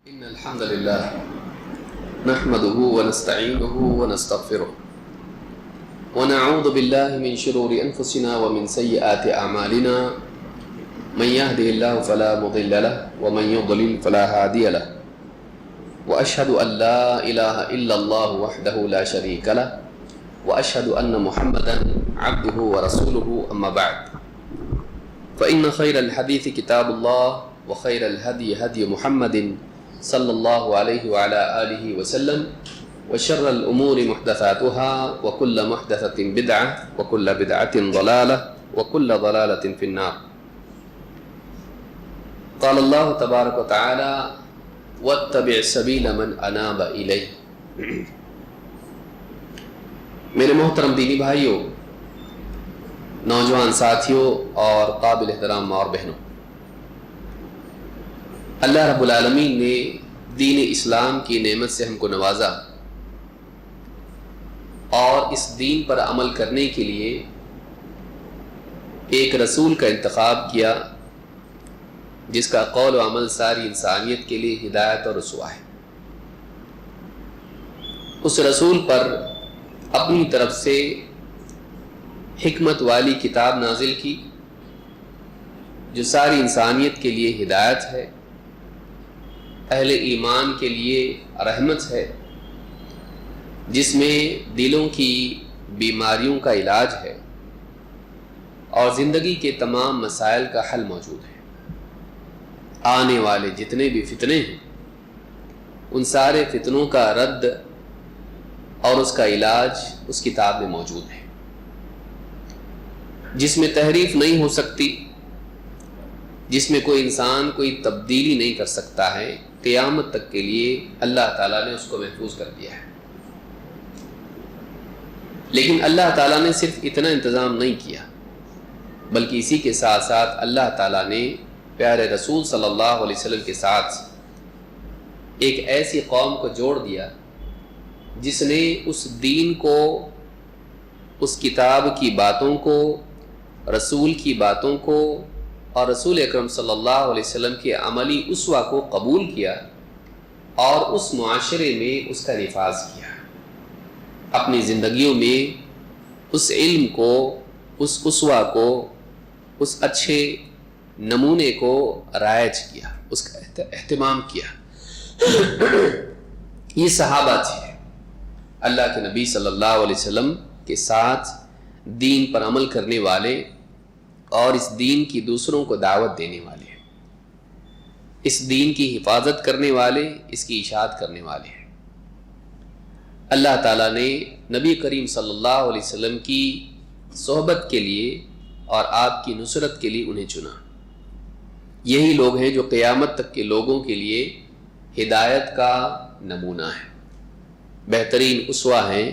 إن الحمد لله نحمده ونستعينه ونستغفره ونعوذ بالله من شرور أنفسنا ومن سيئات أعمالنا من يهده الله فلا مضل له ومن يضلل فلا هادي له وأشهد أن لا إله إلا الله وحده لا شريك له وأشهد أن محمدا عبده ورسوله أما بعد فإن خير الحديث كتاب الله وخير الهدي هدي محمد صلی اللہ علیہ وعلى آلہ وسلم وشر الأمور محدثاتها وكل محدثة بدعة وكل بدعة ضلالة وكل ضلالة في النار. قال الله تبارك وتعالى واتبع سبيل من أناب إليه. میرے محترم دینی بھائیوں، نوجوان ساتھیوں اور قابل احترام ماں اور بہنوں، اللہ رب العالمین نے دین اسلام کی نعمت سے ہم کو نوازا اور اس دین پر عمل کرنے کے لیے ایک رسول کا انتخاب کیا جس کا قول و عمل ساری انسانیت کے لیے ہدایت اور رسوا ہے. اس رسول پر اپنی طرف سے حکمت والی کتاب نازل کی جو ساری انسانیت کے لیے ہدایت ہے، اہل ایمان کے لیے رحمت ہے، جس میں دلوں کی بیماریوں کا علاج ہے اور زندگی کے تمام مسائل کا حل موجود ہے. آنے والے جتنے بھی فتنے ہیں ان سارے فتنوں کا رد اور اس کا علاج اس کتاب میں موجود ہے، جس میں تحریف نہیں ہو سکتی، جس میں کوئی انسان کوئی تبدیلی نہیں کر سکتا ہے. قیامت تک کے لیے اللہ تعالیٰ نے اس کو محفوظ کر دیا ہے. لیکن اللہ تعالیٰ نے صرف اتنا انتظام نہیں کیا، بلکہ اسی کے ساتھ ساتھ اللہ تعالیٰ نے پیارے رسول صلی اللہ علیہ وسلم کے ساتھ ایک ایسی قوم کو جوڑ دیا جس نے اس دین کو، اس کتاب کی باتوں کو، رسول کی باتوں کو اور رسول اکرم صلی اللہ علیہ وسلم کے عملی اسوہ کو قبول کیا اور اس معاشرے میں اس کا نفاذ کیا. اپنی زندگیوں میں اس علم کو، اس اسوہ کو، اس اچھے نمونے کو رائج کیا، اس کا اہتمام کیا. یہ صحابہ تھے اللہ کے نبی صلی اللہ علیہ وسلم کے ساتھ دین پر عمل کرنے والے اور اس دین کی دوسروں کو دعوت دینے والے ہیں، اس دین کی حفاظت کرنے والے، اس کی اشاعت کرنے والے ہیں. اللہ تعالیٰ نے نبی کریم صلی اللہ علیہ وسلم کی صحبت کے لیے اور آپ کی نصرت کے لیے انہیں چنا. یہی لوگ ہیں جو قیامت تک کے لوگوں کے لیے ہدایت کا نمونہ ہے، بہترین اسوہ ہیں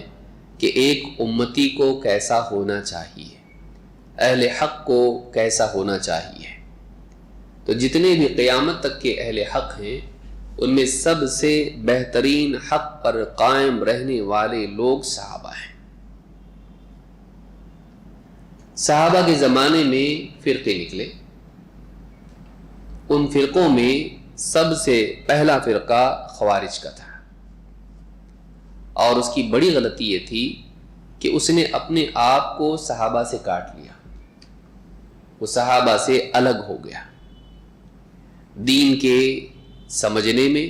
کہ ایک امتی کو کیسا ہونا چاہیے، اہل حق کو کیسا ہونا چاہیے. تو جتنے بھی قیامت تک کے اہل حق ہیں ان میں سب سے بہترین حق پر قائم رہنے والے لوگ صحابہ ہیں. صحابہ کے زمانے میں فرقے نکلے. ان فرقوں میں سب سے پہلا فرقہ خوارج کا تھا، اور اس کی بڑی غلطی یہ تھی کہ اس نے اپنے آپ کو صحابہ سے کاٹ لیا، وہ صحابہ سے الگ ہو گیا دین کے سمجھنے میں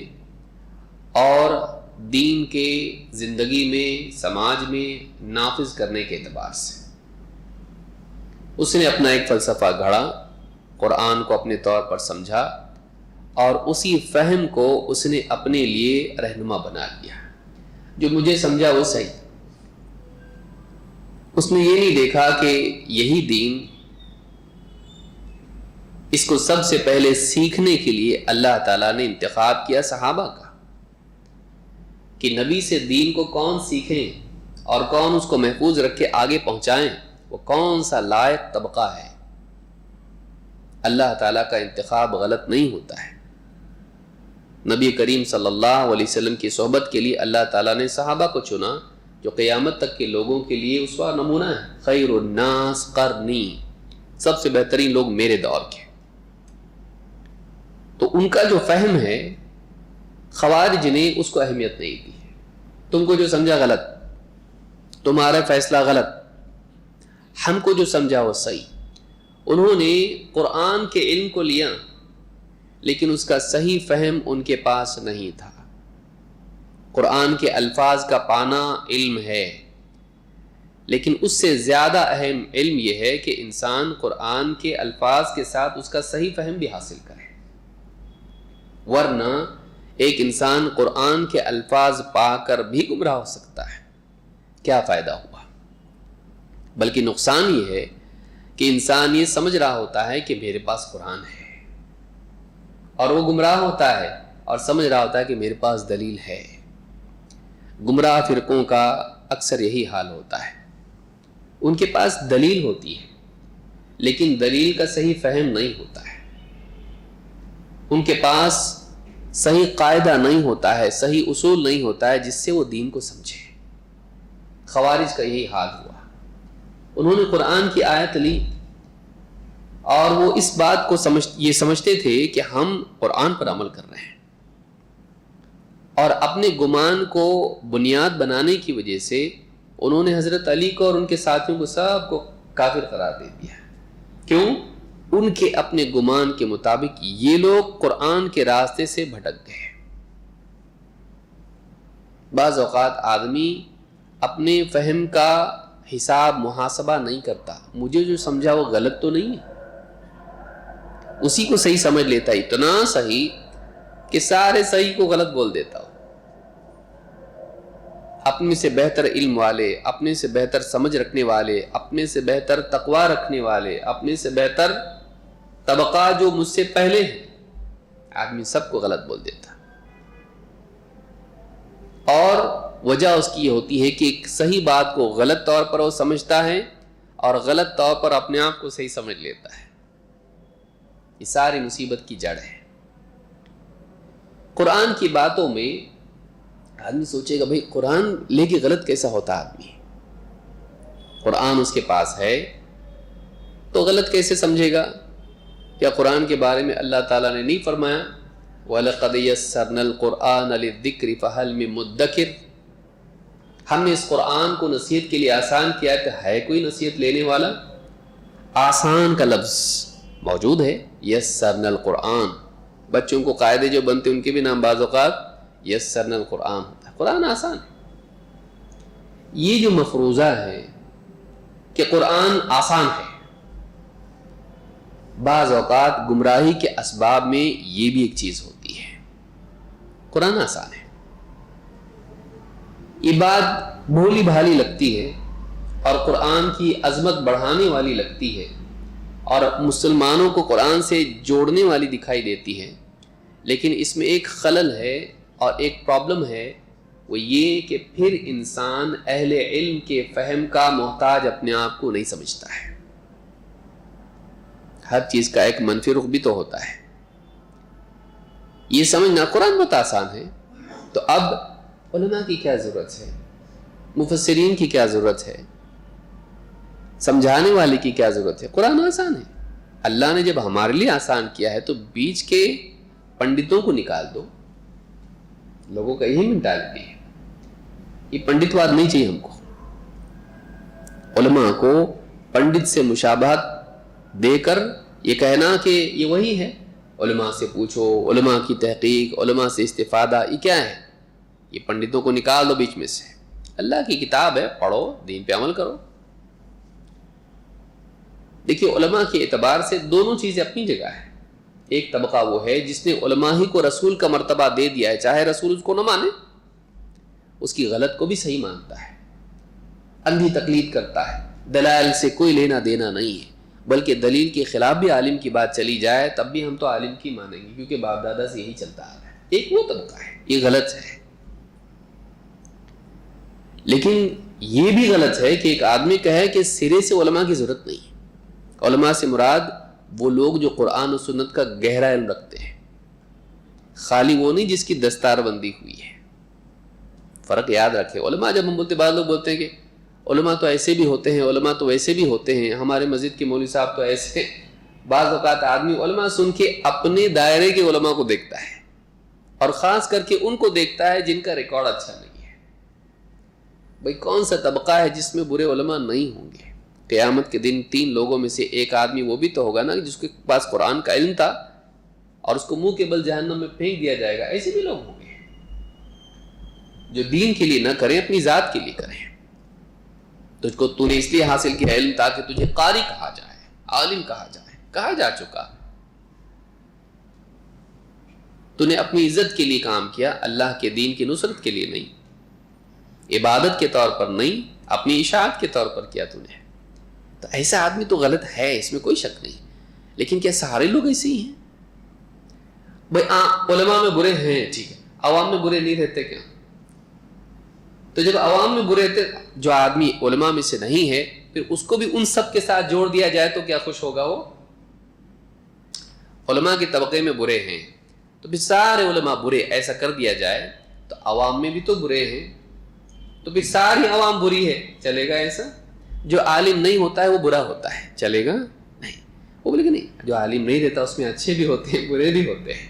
اور دین کے زندگی میں، سماج میں نافذ کرنے کے اعتبار سے. اس نے اپنا ایک فلسفہ گھڑا، قرآن کو اپنے طور پر سمجھا اور اسی فہم کو اس نے اپنے لیے رہنما بنا لیا. جو مجھے سمجھا وہ صحیح. اس نے یہ نہیں دیکھا کہ یہی دین، اس کو سب سے پہلے سیکھنے کے لیے اللہ تعالیٰ نے انتخاب کیا صحابہ کا، کہ نبی سے دین کو کون سیکھیں اور کون اس کو محفوظ رکھ کے آگے پہنچائیں، وہ کون سا لائق طبقہ ہے. اللہ تعالیٰ کا انتخاب غلط نہیں ہوتا ہے. نبی کریم صلی اللہ علیہ وسلم کی صحبت کے لیے اللہ تعالیٰ نے صحابہ کو چنا جو قیامت تک کے لوگوں کے لیے اسوہ نمونہ ہے. خیر الناس قرنی، سب سے بہترین لوگ میرے دور کے. تو ان کا جو فہم ہے خوارج نے اس کو اہمیت نہیں دی ہے. تم کو جو سمجھا غلط، تمہارا فیصلہ غلط، ہم کو جو سمجھا وہ صحیح. انہوں نے قرآن کے علم کو لیا لیکن اس کا صحیح فہم ان کے پاس نہیں تھا. قرآن کے الفاظ کا پانا علم ہے، لیکن اس سے زیادہ اہم علم یہ ہے کہ انسان قرآن کے الفاظ کے ساتھ اس کا صحیح فہم بھی حاصل کرے. ورنہ ایک انسان قرآن کے الفاظ پا کر بھی گمراہ ہو سکتا ہے. کیا فائدہ ہوا؟ بلکہ نقصان یہ ہے کہ انسان یہ سمجھ رہا ہوتا ہے کہ میرے پاس قرآن ہے، اور وہ گمراہ ہوتا ہے اور سمجھ رہا ہوتا ہے کہ میرے پاس دلیل ہے. گمراہ فرقوں کا اکثر یہی حال ہوتا ہے. ان کے پاس دلیل ہوتی ہے لیکن دلیل کا صحیح فہم نہیں ہوتا ہے. ان کے پاس صحیح قاعدہ نہیں ہوتا ہے، صحیح اصول نہیں ہوتا ہے جس سے وہ دین کو سمجھے. خوارج کا یہی حال ہوا. انہوں نے قرآن کی آیت لی اور وہ اس بات کو یہ سمجھتے تھے کہ ہم قرآن پر عمل کر رہے ہیں، اور اپنے گمان کو بنیاد بنانے کی وجہ سے انہوں نے حضرت علی کو اور ان کے ساتھیوں کو سب کو کافر قرار دے دیا. کیوں؟ ان کے اپنے گمان کے مطابق یہ لوگ قرآن کے راستے سے بھٹک گئے. بعض اوقات آدمی اپنے فہم کا حساب محاسبہ نہیں کرتا. مجھے جو سمجھا وہ غلط تو نہیں ہے، اسی کو صحیح سمجھ لیتا ہے. اتنا صحیح کہ سارے صحیح کو غلط بول دیتا ہو. اپنے سے بہتر علم والے، اپنے سے بہتر سمجھ رکھنے والے، اپنے سے بہتر تقوی رکھنے والے، اپنے سے بہتر طبقہ جو مجھ سے پہلے ہیں، آدمی سب کو غلط بول دیتا. اور وجہ اس کی یہ ہوتی ہے کہ ایک صحیح بات کو غلط طور پر وہ سمجھتا ہے اور غلط طور پر اپنے آپ کو صحیح سمجھ لیتا ہے. یہ ساری مصیبت کی جڑ ہے. قرآن کی باتوں میں آدمی سوچے گا بھئی قرآن لے کے غلط کیسا ہوتا آدمی؟ قرآن اس کے پاس ہے تو غلط کیسے سمجھے گا؟ کیا قرآن کے بارے میں اللہ تعالیٰ نے نہیں فرمایا وَلَقَدْ يَسَّرْنَا الْقُرْآنَ لِلذِّكْرِ فَهَلْ مِن مُدَّكِرٍ؟ ہم نے اس قرآن کو نصیحت کے لیے آسان کیا کہ ہے کوئی نصیحت لینے والا؟ آسان کا لفظ موجود ہے. یسرنا القرآن. بچوں کو قاعدے جو بنتے ان کے بھی نام بعض اوقات یسرنا القرآن ہوتا ہے. قرآن آسان ہے. یہ جو مفروضہ ہے کہ قرآن آسان ہے، بعض اوقات گمراہی کے اسباب میں یہ بھی ایک چیز ہوتی ہے. قرآن آسان ہے، یہ بات بھولی بھالی لگتی ہے اور قرآن کی عظمت بڑھانے والی لگتی ہے اور مسلمانوں کو قرآن سے جوڑنے والی دکھائی دیتی ہے. لیکن اس میں ایک خلل ہے اور ایک پرابلم ہے، وہ یہ کہ پھر انسان اہل علم کے فہم کا محتاج اپنے آپ کو نہیں سمجھتا ہے. ہر چیز کا ایک منفی رخ بھی تو ہوتا ہے. یہ سمجھنا قرآن بہت آسان ہے تو اب علماء کی کیا ضرورت ہے، مفسرین کی کیا ضرورت ہے، سمجھانے والے کی کیا ضرورت ہے؟ قرآن آسان ہے. اللہ نے جب ہمارے لیے آسان کیا ہے تو بیچ کے پنڈتوں کو نکال دو. لوگوں کا یہی مینٹالٹی ہے. یہ پنڈتواد نہیں چاہیے ہم کو. علماء کو پنڈت سے مشابہت دے کر یہ کہنا کہ یہ وہی ہے، علماء سے پوچھو، علماء کی تحقیق، علماء سے استفادہ، یہ کیا ہے؟ یہ پنڈتوں کو نکال دو بیچ میں سے. اللہ کی کتاب ہے، پڑھو، دین پہ عمل کرو. دیکھیے علماء کے اعتبار سے دونوں چیزیں اپنی جگہ ہیں. ایک طبقہ وہ ہے جس نے علماء ہی کو رسول کا مرتبہ دے دیا ہے، چاہے رسول اس کو نہ مانے، اس کی غلط کو بھی صحیح مانتا ہے، اندھی تقلید کرتا ہے، دلائل سے کوئی لینا دینا نہیں ہے، بلکہ دلیل کے خلاف بھی عالم کی بات چلی جائے تب بھی ہم تو عالم کی مانیں گے کیونکہ باپ دادا سے یہی چلتا آ رہا ہے. ایک وہ طبقہ ہے، یہ غلط ہے. لیکن یہ بھی غلط ہے کہ ایک آدمی کہے کہ سرے سے علماء کی ضرورت نہیں ہے. علماء سے مراد وہ لوگ جو قرآن و سنت کا گہرا علم رکھتے ہیں، خالی وہ نہیں جس کی دستار بندی ہوئی ہے. فرق یاد رکھے. علماء جب ہم بولتے، بعض لوگ بولتے ہیں کہ علماء تو ایسے بھی ہوتے ہیں، علماء تو ویسے بھی ہوتے ہیں، ہمارے مسجد کے مولوی صاحب تو ایسے. بعض اوقات آدمی علماء سن کے اپنے دائرے کے علماء کو دیکھتا ہے اور خاص کر کے ان کو دیکھتا ہے جن کا ریکارڈ اچھا نہیں ہے. بھئی کون سا طبقہ ہے جس میں برے علماء نہیں ہوں گے؟ قیامت کے دن 3 لوگوں میں سے ایک آدمی وہ بھی تو ہوگا نا جس کے پاس قرآن کا علم تھا اور اس کو منہ کے بل جہنم میں پھینک دیا جائے گا. ایسے بھی لوگ ہوں گے جو دین کے لیے نہ کریں، اپنی ذات کے لیے کریں. تجھ کو تو نے اس لیے حاصل کیا علم تاکہ تجھے قاری کہا جائے، عالم کہا جائے. کہا جا چکا. تو نے اپنی عزت کے لیے کام کیا، اللہ کے دین کی نصرت کے لیے نہیں، عبادت کے طور پر نہیں، اپنی اشاعت کے طور پر کیا تو نے. تو ایسا آدمی تو غلط ہے، اس میں کوئی شک نہیں. لیکن کیا سارے لوگ ایسے ہی ہیں؟ بھائی علماء میں برے ہیں ٹھیک ہے، عوام میں برے نہیں رہتے کیا؟ تو جب عوام میں برے رہتے، جو آدمی علماء میں سے نہیں ہے پھر اس کو بھی ان سب کے ساتھ جوڑ دیا جائے تو کیا خوش ہوگا وہ؟ علماء کے طبقے میں برے ہیں تو پھر سارے علماء برے ایسا کر دیا جائے تو عوام میں بھی تو برے ہیں، تو پھر ساری عوام بری ہے، چلے گا ایسا؟ جو عالم نہیں ہوتا ہے وہ برا ہوتا ہے، چلے گا؟ نہیں. وہ بولے گا نہیں، جو عالم نہیں رہتا اس میں اچھے بھی ہوتے ہیں برے بھی ہوتے ہیں.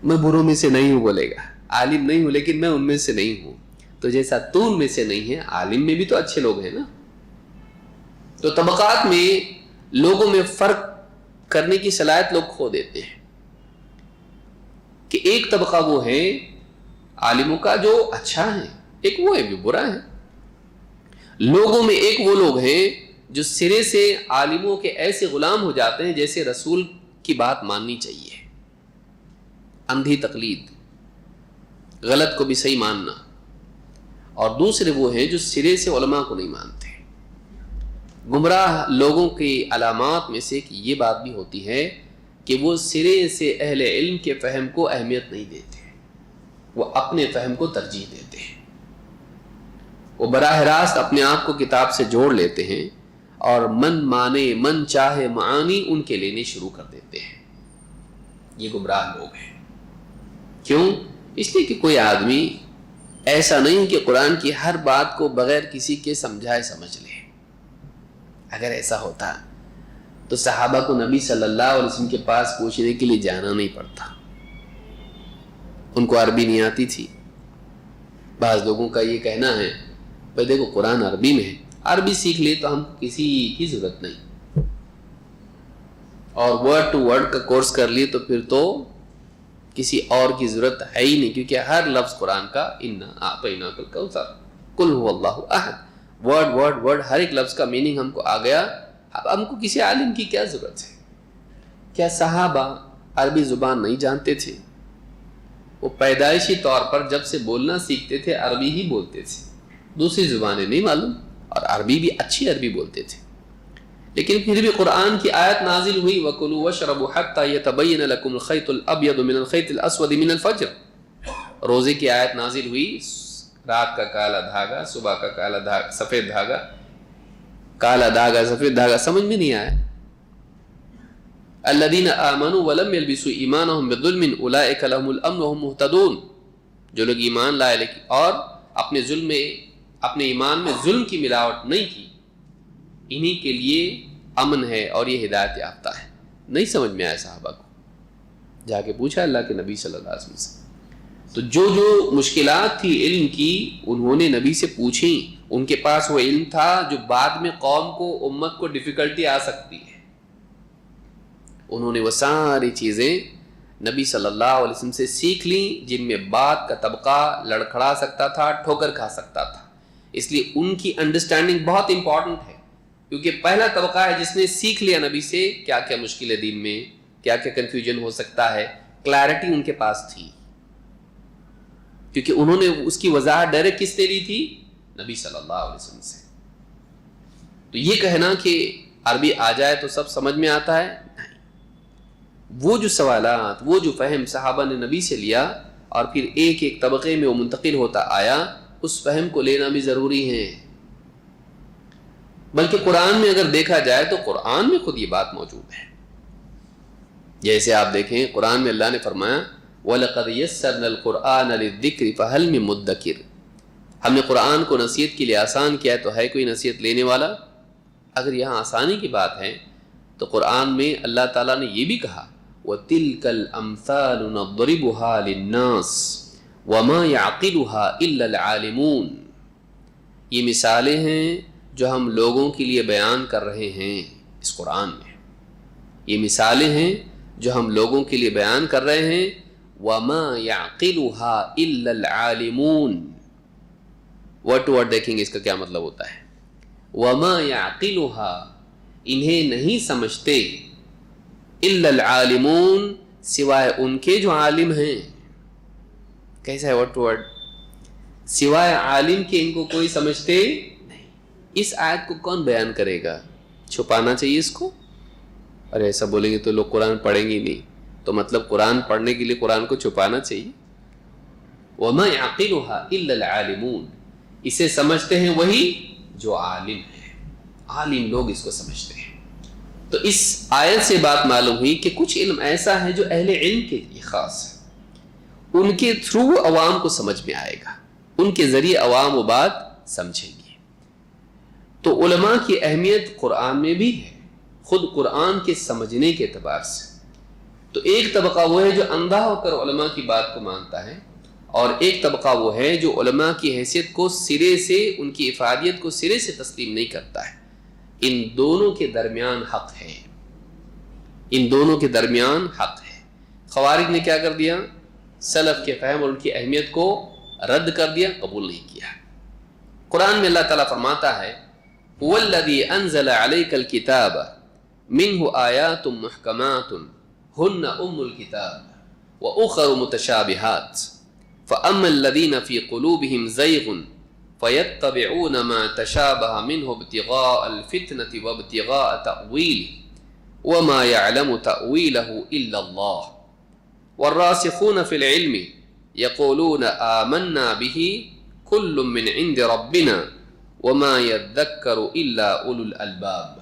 میں بروں میں سے نہیں ہوں، بولے گا. عالم نہیں ہوں لیکن میں ان میں سے نہیں ہوں. تو جیسا تو ان میں سے نہیں ہے، عالم میں بھی تو اچھے لوگ ہیں نا. تو طبقات میں لوگوں میں فرق کرنے کی صلاحیت لوگ کھو دیتے ہیں کہ ایک طبقہ وہ ہے عالموں کا جو اچھا ہے، ایک وہ ہے جو برا ہے. لوگوں میں ایک وہ لوگ ہیں جو سرے سے عالموں کے ایسے غلام ہو جاتے ہیں جیسے رسول کی بات ماننی چاہیے، اندھی تقلید، غلط کو بھی صحیح ماننا. اور دوسرے وہ ہیں جو سرے سے علماء کو نہیں مانتے. گمراہ لوگوں کی علامات میں سے یہ بات بھی ہوتی ہے کہ وہ سرے سے اہل علم کے فہم کو اہمیت نہیں دیتے، وہ اپنے فہم کو ترجیح دیتے ہیں. وہ براہ راست اپنے آپ کو کتاب سے جوڑ لیتے ہیں اور من مانے من چاہے معانی ان کے لینے شروع کر دیتے ہیں. یہ گمراہ لوگ ہیں. کیوں؟ اس لیے کہ کوئی آدمی ایسا نہیں کہ قرآن کی ہر بات کو بغیر کسی کے سمجھائے سمجھ لے. اگر ایسا ہوتا تو صحابہ کو نبی صلی اللہ علیہ وسلم کے پاس پوچھنے کے لیے جانا نہیں پڑتا. ان کو عربی نہیں آتی تھی. بعض لوگوں کا یہ کہنا ہے بھائی دیکھو قرآن عربی میں ہے، عربی سیکھ لے تو ہم کسی کی ضرورت نہیں، اور ورڈ ٹو ورڈ کا کورس کر لیے تو پھر تو کسی اور کی ضرورت ہے ہی نہیں، کیونکہ ہر لفظ قرآن کا انا اعطیناک الکوثر قل هو اللہ احد، ورڈ ہر ایک لفظ کا میننگ ہم کو آ گیا. اب ہم کو کسی عالم کی کیا ضرورت ہے؟ کیا صحابہ عربی زبان نہیں جانتے تھے؟ وہ پیدائشی طور پر جب سے بولنا سیکھتے تھے عربی ہی بولتے تھے، دوسری زبانیں نہیں معلوم، اور عربی بھی اچھی عربی بولتے تھے. لیکن پھر بھی قرآن کی آیت نازل ہوئی وَكُلُوا وَاشْرَبُوا حَتَّى يَتَبَيَّنَ لَكُمُ الْخَيْطُ الْأَبْيَضُ مِنَ الْخَيْطِ الْأَسْوَدِ مِنَ الْفَجْرِ. روزے کی آیت نازل ہوئی، رات کا کالا دھاگا، صبح کا کالا دھاگا، سفید دھاگا، کالا دھاگا سفید دھاگا، سمجھ میں نہیں آیا. الَّذِينَ آمَنُوا وَلَمْ يَلْبِسُوا إِيمَانَهُمْ بِظُلْمٍ أُولَئِكَ لَهُمُ الْأَمْنُ وَهُمْ مُهْتَدُونَ. جو لوگ ایمان لائے اور اپنے ایمان میں ظلم کی ملاوٹ نہیں کی، انہی کے لیے امن ہے اور یہ ہدایت یافتہ ہے. نہیں سمجھ میں آیا صحابہ کو، جا کے پوچھا اللہ کے نبی صلی اللہ علیہ وسلم سے. تو جو مشکلات تھی علم کی انہوں نے نبی سے پوچھی. ان کے پاس وہ علم تھا جو بعد میں قوم کو، امت کو ڈیفیکلٹی آ سکتی ہے. انہوں نے وہ ساری چیزیں نبی صلی اللہ علیہ وسلم سے سیکھ لیں جن میں بات کا طبقہ لڑکھڑا سکتا تھا، ٹھوکر کھا سکتا تھا. اس لیے ان کی انڈرسٹینڈنگ بہت امپورٹنٹ ہے، کیونکہ پہلا طبقہ ہے جس نے سیکھ لیا نبی سے کیا کیا مشکل ہے دین میں، کیا کیا کنفیوژن ہو سکتا ہے. کلیئرٹی ان کے پاس تھی کیونکہ انہوں نے اس کی وضاحت ڈائریکٹ کس نے لی تھی؟ نبی صلی اللہ علیہ وسلم سے. تو یہ کہنا کہ عربی آ جائے تو سب سمجھ میں آتا ہے، نہیں. وہ جو سوالات، وہ جو فہم صحابہ نے نبی سے لیا اور پھر ایک ایک طبقے میں وہ منتقل ہوتا آیا، اس فہم کو لینا بھی ضروری ہے. بلکہ قرآن میں اگر دیکھا جائے تو قرآن میں خود یہ بات موجود ہے. جیسے آپ دیکھیں قرآن میں اللہ نے فرمایا وَلَقَدْ يَسَّرْنَا الْقُرْآنَ لِلذِّكْرِ فَهَلْ مِن مُدَّكِرٍ. ہم نے قرآن کو نصیحت کے لیے آسان کیا ہے تو ہے کوئی نصیحت لینے والا؟ اگر یہاں آسانی کی بات ہے تو قرآن میں اللہ تعالیٰ نے یہ بھی کہا وَتِلْكَ الْأَمْثَالُ نَضْرِبُهَا لِلنَّاسِ وَمَا يَعْقِلُهَا إِلَّا الْعَالِمُونَ. یہ مثالیں ہیں جو ہم لوگوں کے لیے بیان کر رہے ہیں اس قرآن میں. یہ مثالیں ہیں جو ہم لوگوں کے لیے بیان کر رہے ہیں. وَمَا يَعْقِلُهَا إِلَّا الْعَالِمُونَ. ورڈ ٹو ورڈ دیکھیں گے اس کا کیا مطلب ہوتا ہے. وَمَا يَعْقِلُهَا انہیں نہیں سمجھتے إِلَّا الْعَالِمُونَ سوائے ان کے جو عالم ہیں. کیسا ہے ورڈ ٹو ورڈ؟ سوائے عالم کے ان کو کوئی سمجھتے نہیں. اس آیت کو کون بیان کرے گا؟ چھپانا چاہیے اس کو. اور ایسا بولیں گے تو لوگ قرآن پڑھیں گے نہیں، تو مطلب قرآن پڑھنے کے لیے قرآن کو چھپانا چاہیے. وَمَا يَعْقِلُهَا إِلَّا الْعَالِمُونَ اسے سمجھتے ہیں وہی جو عالم ہے. عالم لوگ اس کو سمجھتے ہیں. تو اس آیت سے بات معلوم ہوئی کہ کچھ علم ایسا ہے جو اہل علم کے لیے خاص ہے. ان کے تھرو عوام کو سمجھ میں آئے گا، ان کے ذریعے عوام وہ بات سمجھیں گے. تو علماء کی اہمیت قرآن میں بھی ہے، خود قرآن کے سمجھنے کے اعتبار سے. تو ایک طبقہ وہ ہے جو اندھا ہو کر علماء کی بات کو مانتا ہے، اور ایک طبقہ وہ ہے جو علماء کی حیثیت کو سرے سے، ان کی افادیت کو سرے سے تسلیم نہیں کرتا ہے. ان دونوں کے درمیان حق ہے، ان دونوں کے درمیان حق ہے. خوارج نے کیا کر دیا؟ سلف کے فہم اور ان کی اہمیت کو رد کر دیا، قبول نہیں کیا. قرآن میں اللہ تعالیٰ فرماتا ہے هو الذي انزل عليك الكتاب منه آيات محكمات هن الكتاب واخر متشابهات فاما الذين في قلوبهم زيغ فيتبعون ما تشابه منه ابتغاء الفتنة وابتغاء تأويله وما يعلم تأويله إلا الله والراسخون في العلم يقولون آمنا به كل من عند ربنا وما يذكر إلا أولو الألباب.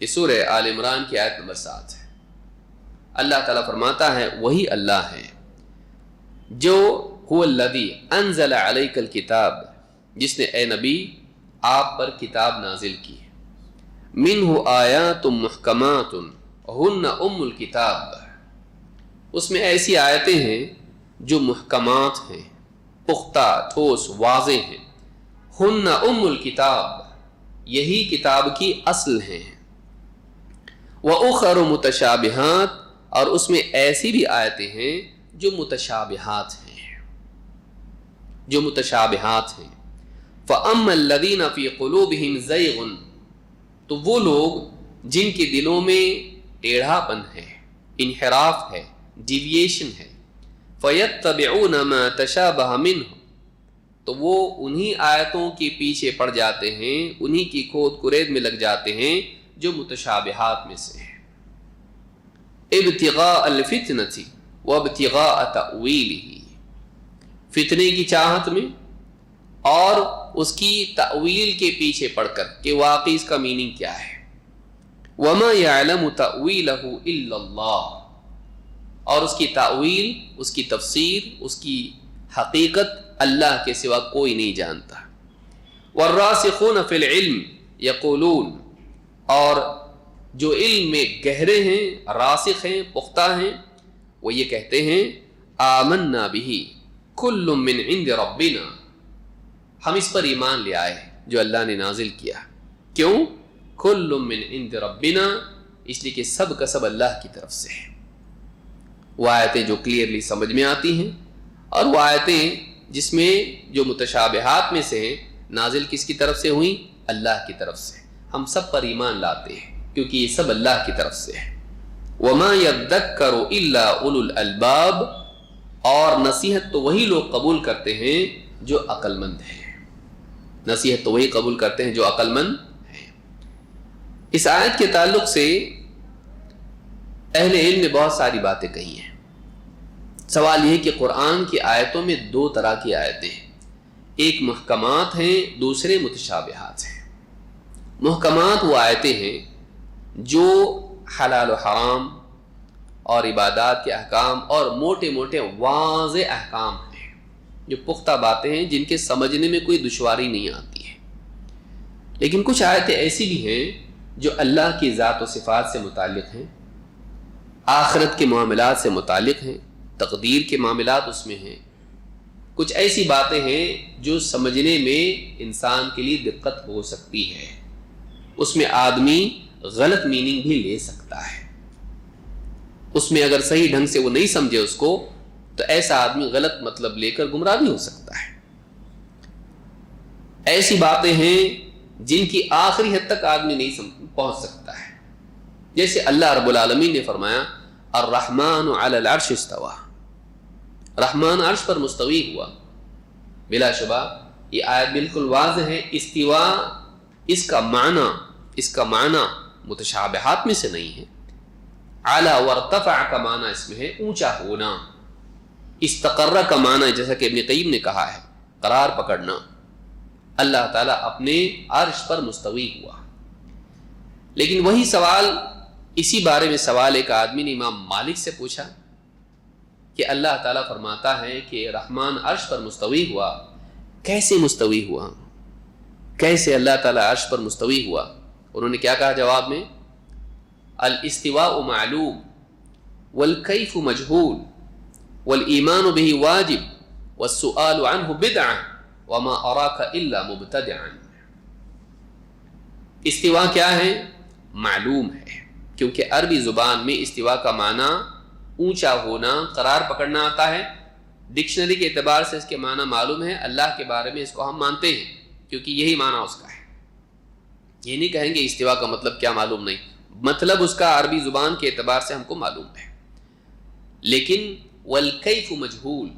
یہ سورہ آل عمران کی آیت نمبر 7 ہے. اللہ تعالیٰ فرماتا ہے وہی اللہ ہے جو هو الذي انزل عليك الكتاب، جس نے اے نبی آپ پر کتاب نازل کی. منہ آیات محکمات ہن الکتاب، اس میں ایسی آیتیں ہیں جو محکمات ہیں، پختہ، ٹھوس، واضح ہیں. ہن الکتاب، یہی کتاب کی اصل ہیں. وَأُخَرُ مُتَشَابِهَاتٌ، اور اس میں ایسی بھی آیتیں ہیں جو متشابہات ہیں، جو متشابہات ہیں. فَأَمَّا الَّذِينَ فِي قُلُوبِهِمْ زَيْغٌ، تو وہ لوگ جن کے دلوں میں ٹیڑھا پن ہے، انحراف ہے، ڈیویشن ہے. فَيَتَّبِعُونَ مَا تَشَابَهَ مِنْهُ، تو وہ انہی آیتوں کے پیچھے پڑ جاتے ہیں، انہی کی کھود کرید میں لگ جاتے ہیں جو متشابہات میں سے ہیں. ابتغاء الفتنة وابتغاء تأویلہ، فتنے کی چاہت میں اور اس کی تأویل کے پیچھے پڑ کر کہ واقعی اس کا میننگ کیا ہے. وَمَا يَعْلَمُ تَأْوِيلَهُ إِلَّا اللَّهُ، اور اس کی تأویل، اس کی تفسیر، اس کی حقیقت اللہ کے سوا کوئی نہیں جانتا. وَالرَّاسِخُونَ فِي الْعِلْمِ يَقُولُونَ، اور جو علم میں گہرے ہیں، راسخ ہیں، پختہ ہیں، وہ یہ کہتے ہیں آمنا بِهِ كُلٌّ مِّنْ عِنْدِ رَبِّنَا، ہم اس پر ایمان لے آئے جو اللہ نے نازل کیا. کیوں؟ کل من عند ربنا، اس لیے کہ سب کا سب اللہ کی طرف سے ہے. وہ آیتیں جو کلیئرلی سمجھ میں آتی ہیں، اور وہ آیتیں جس میں جو متشابہات میں سے ہیں، نازل کس کی طرف سے ہوئیں؟ اللہ کی طرف سے. ہم سب پر ایمان لاتے ہیں کیونکہ یہ سب اللہ کی طرف سے ہے. وما يذکر الا اولو الالباب، اور نصیحت تو وہی لوگ قبول کرتے ہیں جو عقل مند ہیں. نصیحت تو وہی قبول کرتے ہیں جو عقل مند ہیں. اس آیت کے تعلق سے اہل علم نے بہت ساری باتیں کہی ہیں. سوال یہ ہے کہ قرآن کی آیتوں میں دو طرح کی آیتیں ہیں، ایک محکمات ہیں، دوسرے متشابہات ہیں. محکمات وہ آیتیں ہیں جو حلال و حرام اور عبادات کے احکام اور موٹے موٹے واضح احکام ہیں، جو پختہ باتیں ہیں جن کے سمجھنے میں کوئی دشواری نہیں آتی ہے. لیکن کچھ آیتیں ایسی بھی ہیں جو اللہ کی ذات و صفات سے متعلق ہیں، آخرت کے معاملات سے متعلق ہیں، تقدیر کے معاملات اس میں ہیں، کچھ ایسی باتیں ہیں جو سمجھنے میں انسان کے لیے دقت ہو سکتی ہے، اس میں آدمی غلط میننگ بھی لے سکتا ہے، اس میں اگر صحیح ڈھنگ سے وہ نہیں سمجھے اس کو تو ایسا آدمی غلط مطلب لے کر گمراہ بھی ہو سکتا ہے۔ ایسی باتیں ہیں جن کی آخری حد تک آدمی نہیں پہنچ سکتا ہے، جیسے اللہ رب العالمین نے فرمایا الرحمن علی العرش استوى، رحمان عرش پر مستوی ہوا۔ بلا شبہ یہ آیت بالکل واضح ہے، استوا اس کا معنی متشابہات میں سے نہیں ہے۔ اعلی وارتفع کا معنی اس میں ہے اونچا ہونا، استقر کا معنی جیسا کہ ابن قیم نے کہا ہے قرار پکڑنا۔ اللہ تعالیٰ اپنے عرش پر مستوی ہوا، لیکن وہی سوال، اسی بارے میں سوال ایک آدمی نے امام مالک سے پوچھا کہ اللہ تعالیٰ فرماتا ہے کہ رحمان عرش پر مستوی ہوا، کیسے مستوی ہوا، کیسے اللہ تعالیٰ عرش پر مستوی ہوا؟ انہوں نے کیا کہا جواب میں؟ الاستواء معلوم والکیف مجہول والایمان به واجب والسؤال عنه بدعہ وما اراک الا مبتدعا۔ استوا کیا ہے؟ معلوم ہے، کیونکہ عربی زبان میں استوا کا معنی اونچا ہونا، قرار پکڑنا آتا ہے۔ ڈکشنری کے اعتبار سے اس کے معنی معلوم ہے، اللہ کے بارے میں اس کو ہم مانتے ہیں کیونکہ یہی معنی اس کا ہے۔ یہ نہیں کہیں گے استوا کا مطلب کیا معلوم نہیں، مطلب اس کا عربی زبان کے اعتبار سے ہم کو معلوم ہے۔ لیکن والکیف مجہول،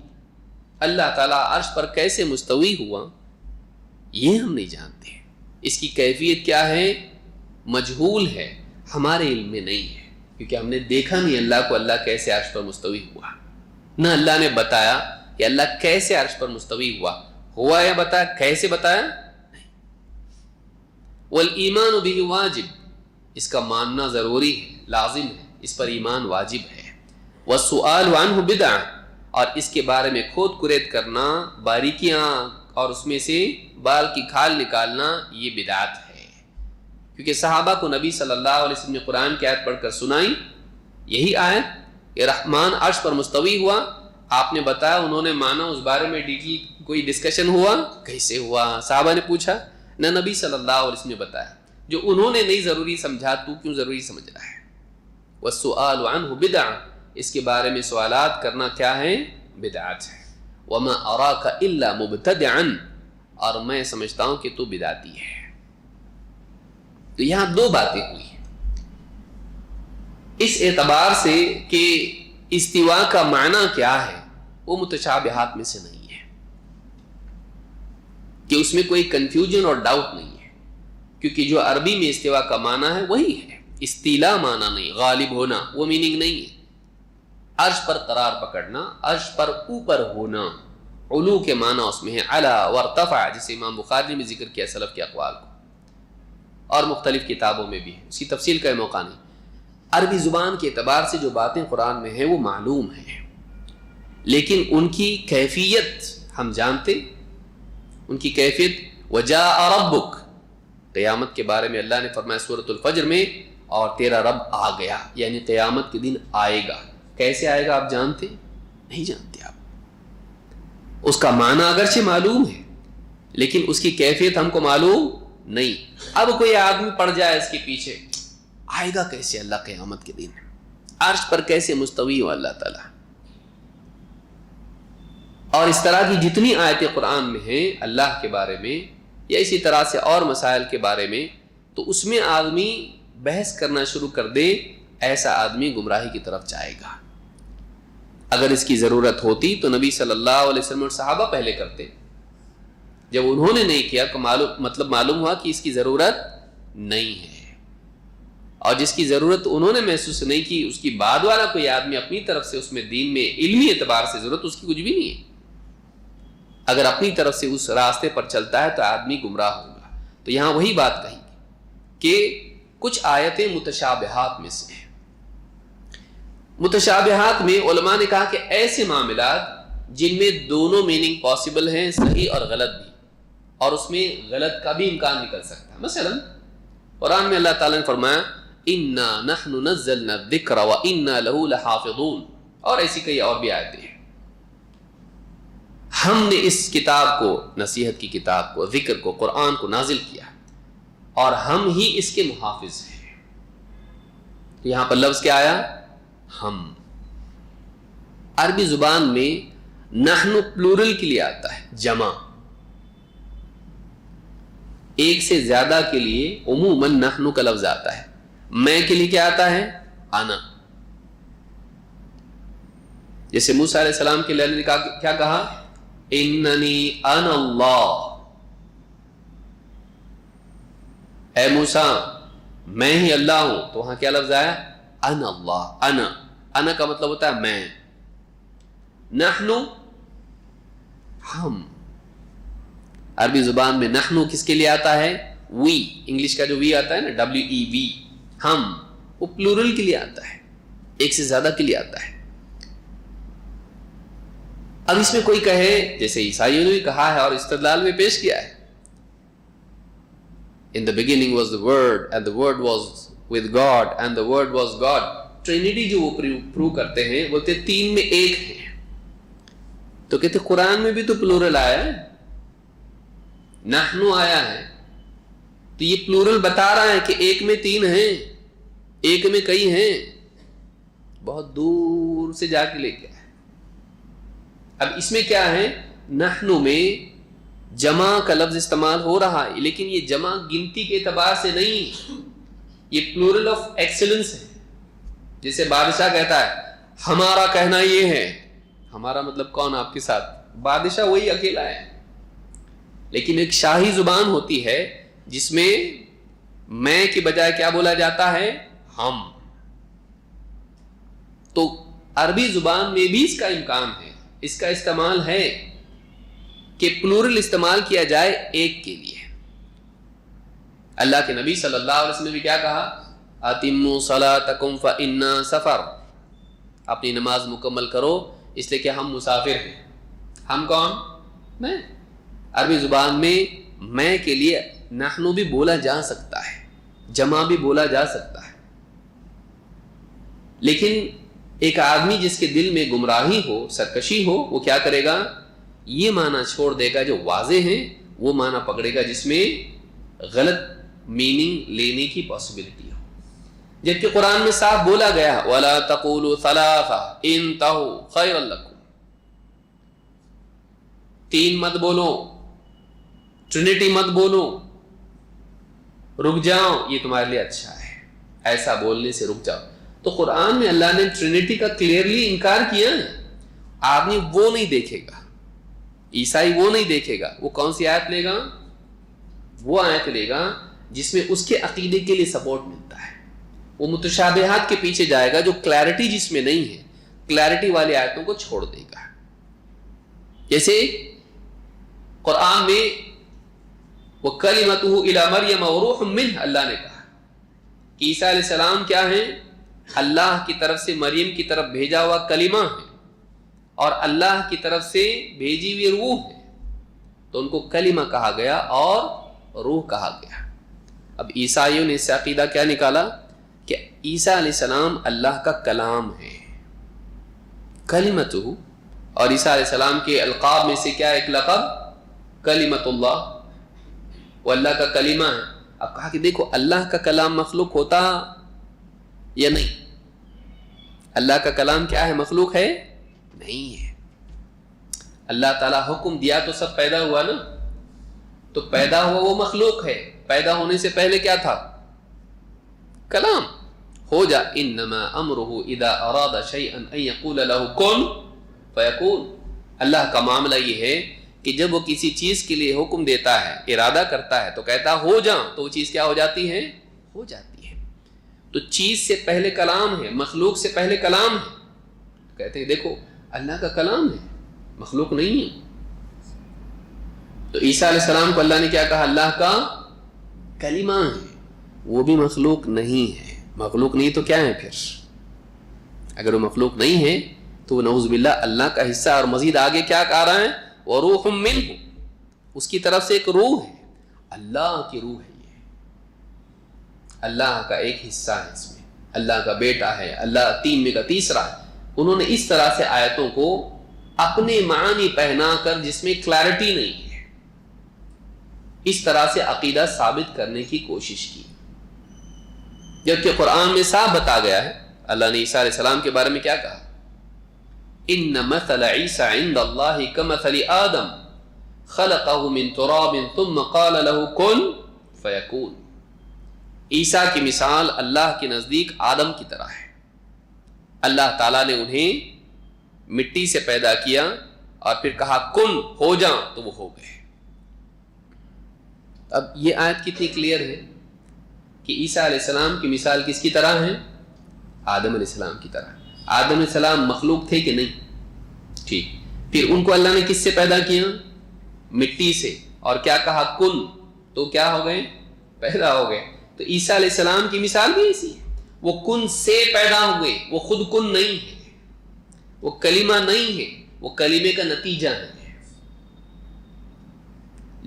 اللہ تعالیٰ عرش پر کیسے مستوی ہوا یہ ہم نہیں جانتے، اس کی کیفیت کیا ہے مجہول ہے، ہمارے علم میں نہیں ہے، کیونکہ ہم نے دیکھا نہیں اللہ کو، اللہ کیسے عرش پر مستوی ہوا، نہ اللہ نے بتایا کہ اللہ کیسے عرش پر مستوی ہوا یا بتایا، کیسے بتایا نہیں۔ والایمان به واجب، اس کا ماننا ضروری ہے، لازم ہے، اس پر ایمان واجب ہے۔ والسؤال عنہ بدعہ، اور اس کے بارے میں کھود کرید کرنا، باریکیاں اور اس میں سے بال کی کھال نکالنا، یہ بدعت ہے۔ کیونکہ صحابہ کو نبی صلی اللہ علیہ وسلم نے قرآن کی آیت پڑھ کر سنائی، یہی آیت کہ رحمان عرش پر مستوی ہوا، آپ نے بتایا، انہوں نے مانا، اس بارے میں ڈیٹیل کوئی ڈسکشن ہوا، کیسے ہوا؟ صحابہ نے پوچھا، نہ نبی صلی اللہ علیہ وسلم نے بتایا، جو انہوں نے نہیں ضروری سمجھا تو کیوں ضروری سمجھ رہا ہے؟ والسؤال عنہ بدعہ، اس کے بارے میں سوالات کرنا کیا ہے؟ بدعت ہے۔ وما اراک الا مبتدعا، اور میں سمجھتا ہوں کہ تو بدعتی ہے۔ تو یہاں دو باتیں ہوئی ہیں اس اعتبار سے کہ استوا کا معنی کیا ہے وہ متشابہات میں سے نہیں ہے، کہ اس میں کوئی کنفیوژن اور ڈاؤٹ نہیں ہے، کیونکہ جو عربی میں استوا کا معنی ہے وہی ہے، استیلا معنی نہیں، غالب ہونا وہ میننگ نہیں ہے، عرش پر قرار پکڑنا، عرش پر اوپر ہونا، علو کے معنی اس میں ہے، علا وارتفع، جسے امام بخاری نے بھی ذکر کیا سلف کے اقوال کو، اور مختلف کتابوں میں بھی ہے، اس کی تفصیل کا موقع نہیں۔ عربی زبان کے اعتبار سے جو باتیں قرآن میں ہیں وہ معلوم ہیں، لیکن ان کی کیفیت ہم جانتے، ان کی کیفیت وجاء ربک، قیامت کے بارے میں اللہ نے فرمایا سورۃ الفجر میں، اور تیرا رب آ گیا، یعنی قیامت کے دن آئے گا۔ کیسے آئے گا آپ جانتے؟ نہیں جانتے آپ، اس کا معنی اگرچہ معلوم ہے لیکن اس کی کیفیت ہم کو معلوم نہیں۔ اب کوئی آدمی پڑ جائے اس کے پیچھے، آئے گا کیسے اللہ قیامت کے دن، عرش پر کیسے مستوی ہو اللہ تعالیٰ، اور اس طرح کی جتنی آیتیں قرآن میں ہیں اللہ کے بارے میں یا اسی طرح سے اور مسائل کے بارے میں، تو اس میں آدمی بحث کرنا شروع کر دے، ایسا آدمی گمراہی کی طرف جائے گا۔ اگر اس کی ضرورت ہوتی تو نبی صلی اللہ علیہ وسلم اور صحابہ پہلے کرتے، جب انہوں نے نہیں کیا تو مطلب معلوم ہوا کہ اس کی ضرورت نہیں ہے، اور جس کی ضرورت انہوں نے محسوس نہیں کی، اس کی بعد والا کوئی آدمی اپنی طرف سے اس میں دین میں علمی اعتبار سے ضرورت اس کی کچھ بھی نہیں ہے، اگر اپنی طرف سے اس راستے پر چلتا ہے تو آدمی گمراہ ہوگا۔ تو یہاں وہی بات کہیں گے کہ کچھ آیتیں متشابہات میں سے ہیں۔ متشابہات میں علماء نے کہا کہ ایسے معاملات جن میں دونوں میننگ پاسبل ہیں، صحیح اور غلط بھی، اور اس میں غلط کا بھی امکان نکل سکتا ہے۔ مثلا قرآن میں اللہ تعالیٰ نے فرمایا انا نحن نزلنا الذکر وانا له لحافظون، اور ایسی کئی اور بھی آیتیں ہیں۔ ہم نے اس کتاب کو، نصیحت کی کتاب کو، ذکر کو، قرآن کو نازل کیا اور ہم ہی اس کے محافظ ہیں۔ یہاں پر لفظ کیا آیا؟ ہم۔ عربی زبان میں نحن پلورل کے لیے آتا ہے، جمع۔ ایک سے زیادہ کے لیے عموماً نحن کا لفظ آتا ہے۔ میں کے لیے کیا آتا ہے؟ انا۔ جیسے موسیٰ علیہ السلام کے لیے کیا کہا؟ اننی انا اللہ، اے موسیٰ میں ہی اللہ ہوں۔ تو وہاں کیا لفظ آیا؟ انا اللہ۔ انا کا مطلب ہوتا ہے میں۔ نحن ہم۔ عربی زبان میں نحن کس کے لیے آتا ہے؟ وی۔ انگلش کا جو وی آتا ہے نا، WEV، ہم، وہ پلورل کے لیے آتا ہے، ایک سے زیادہ کے لیے آتا ہے۔ اب اس میں کوئی کہے، جیسے عیسائیوں نے بھی کہا ہے اور استدلال میں پیش کیا ہے، In the beginning was the word and the word was with God and the word was God۔ Trinity جو وہ پروو کرتے ہیں، بولتے تین میں ایک ہے۔ تو کہتے قرآن میں بھی تو پلورل آیا ہے، نحنو آیا ہے، تو یہ پلورل بتا رہا ہے کہ ایک میں تین ہیں، ایک میں کئی ہیں، بہت دور سے جا کے لے کے آئے۔ اب اس میں کیا ہے؟ نحنو میں جمع کا لفظ استعمال ہو رہا ہے، لیکن یہ جمع گنتی کے اعتبار سے نہیں، یہ پلورل آف ایکسلنس ہے۔ جیسے بادشاہ کہتا ہے ہمارا کہنا یہ ہے، ہمارا مطلب کون آپ کے ساتھ؟ بادشاہ وہی اکیلا ہے۔ لیکن ایک شاہی زبان ہوتی ہے جس میں میں کے بجائے کیا بولا جاتا ہے؟ ہم۔ تو عربی زبان میں بھی اس کا امکان ہے، اس کا استعمال ہے کہ پلورل استعمال کیا جائے ایک کے لیے۔ اللہ کے نبی صلی اللہ علیہ وسلم نے بھی کیا کہا؟ اتموا صلاتکم فإنا سفر، اپنی نماز مکمل کرو اس لیے کہ ہم مسافر ہیں۔ ہم کون؟ میں۔ عربی زبان میں کے لیے نحنو بھی بولا جا سکتا ہے، جمع بھی بولا جا سکتا ہے، لیکن ایک آدمی جس کے دل میں گمراہی ہو، سرکشی ہو، وہ کیا کرے گا؟ یہ معنی چھوڑ دے گا جو واضح ہیں، وہ معنی پکڑے گا جس میں غلط میننگ لینے کی پاسبلٹی ہو۔ جبکہ قرآن میں صاف بولا گیا وَلَا تَقُولُوا ثَلَاثَةٌ انتَهُوا خَيْرًا لَكُمْ، تین مت بولو، ٹرینٹی مت بولو، رک جاؤ، یہ تمہارے لیے اچھا ہے، ایسا بولنے سے رک جاؤ۔ تو قرآن میں اللہ نے ٹرینٹی کا کلیئرلی انکار کیا ہے۔ آدمی وہ نہیں دیکھے گا، عیسائی وہ نہیں دیکھے گا، وہ کون سی آیت لے گا؟ وہ آیت لے گا جس میں اس کے عقیدے کے لیے سپورٹ ملتا ہے۔ وہ متشابہات کے پیچھے جائے گا، جو کلیئرٹی جس میں نہیں ہے، کلیئرٹی والی آیتوں کو چھوڑ دے گا۔ جیسے قرآن میں وَكَلِمَتُهُ إِلَى مَرْيَمَ وَرُوحٌ مِّنْهُ، اللہ نے کہا کہ عیسیٰ علیہ السلام کیا ہیں؟ اللہ کی طرف سے مریم کی طرف بھیجا ہوا کلمہ ہے اور اللہ کی طرف سے بھیجی ہوئی روح ہے، تو ان کو کلمہ کہا گیا اور روح کہا گیا۔ اب عیسائیوں نے اس سے عقیدہ کیا نکالا کہ عیسیٰ علیہ السلام اللہ کا کلام ہے، کلمتہ، اور عیسیٰ علیہ السلام کے القاب میں سے کیا ایک لقب؟ کلمت اللہ، وہ اللہ کا کلمہ ہے۔ اب کہا کہ دیکھو اللہ کا کلام مخلوق ہوتا یا نہیں؟ اللہ کا کلام کیا ہے؟ مخلوق ہے؟ نہیں ہے۔ اللہ تعالیٰ حکم دیا تو سب پیدا ہوا نا، تو پیدا ہوا وہ مخلوق ہے، پیدا ہونے سے پہلے کیا تھا؟ کلام۔ ہو جا، انما امرہ اذا اراد شیئا ان یقول له کن فیکون۔ اللہ کا معاملہ یہ ہے کہ جب وہ کسی چیز کے لیے حکم دیتا ہے، ارادہ کرتا ہے، تو کہتا ہو جا، تو وہ چیز کیا ہو جاتی ہے؟ ہو جاتی ہے۔ تو چیز سے پہلے کلام ہے، مخلوق سے پہلے کلام ہے۔ کہتے ہیں دیکھو اللہ کا کلام ہے، مخلوق نہیں ہے۔ تو عیسیٰ علیہ السلام کو اللہ نے کیا کہا؟ اللہ کا کلمہ ہے، وہ بھی مخلوق نہیں ہے۔ مخلوق نہیں تو کیا ہے پھر؟ اگر وہ مخلوق نہیں ہے تو وہ نعوذ باللہ اللہ کا حصہ، اور مزید آگے کیا کہا رہا ہے؟ وَرُوحٌ مِّنْهُ، اس کی طرف سے ایک روح ہے، اللہ کی روح ہے یہ، اللہ کا ایک حصہ ہے اس میں، اللہ کا بیٹا ہے، اللہ تین میں کا تیسرا ہے. انہوں نے اس طرح سے آیتوں کو اپنے معنی پہنا کر جس میں کلیرٹی نہیں ہے، اس طرح سے عقیدہ ثابت کرنے کی کوشش کی، جبکہ قرآن میں صاف بتا گیا ہے. اللہ نے عیسیٰ علیہ السلام کے بارے میں کیا کہا؟ ان مثل عیسیٰ عند اللہ کمثل آدم خلقہ من تراب ثم قال له کن فیکون. عیسیٰ کی مثال اللہ کے نزدیک آدم کی طرح ہے. اللہ تعالیٰ نے انہیں مٹی سے پیدا کیا اور پھر کہا کن ہو جا تو وہ ہو گئے. اب یہ آیت کتنی کلیئر ہے کہ عیسیٰ علیہ السلام کی مثال کس کی طرح ہے؟ آدم علیہ السلام کی طرح. آدم علیہ السلام مخلوق تھے کہ نہیں؟ ٹھیک. پھر ان کو اللہ نے کس سے پیدا کیا؟ مٹی سے. اور کیا کہا کن تو کیا ہو گئے؟ پیدا ہو گئے. تو عیسیٰ علیہ السلام کی مثال بھی ایسی ہے، وہ کن سے پیدا ہوئے، وہ خود کن نہیں ہے، وہ کلمہ نہیں ہے، وہ کلمے کا نتیجہ ہے.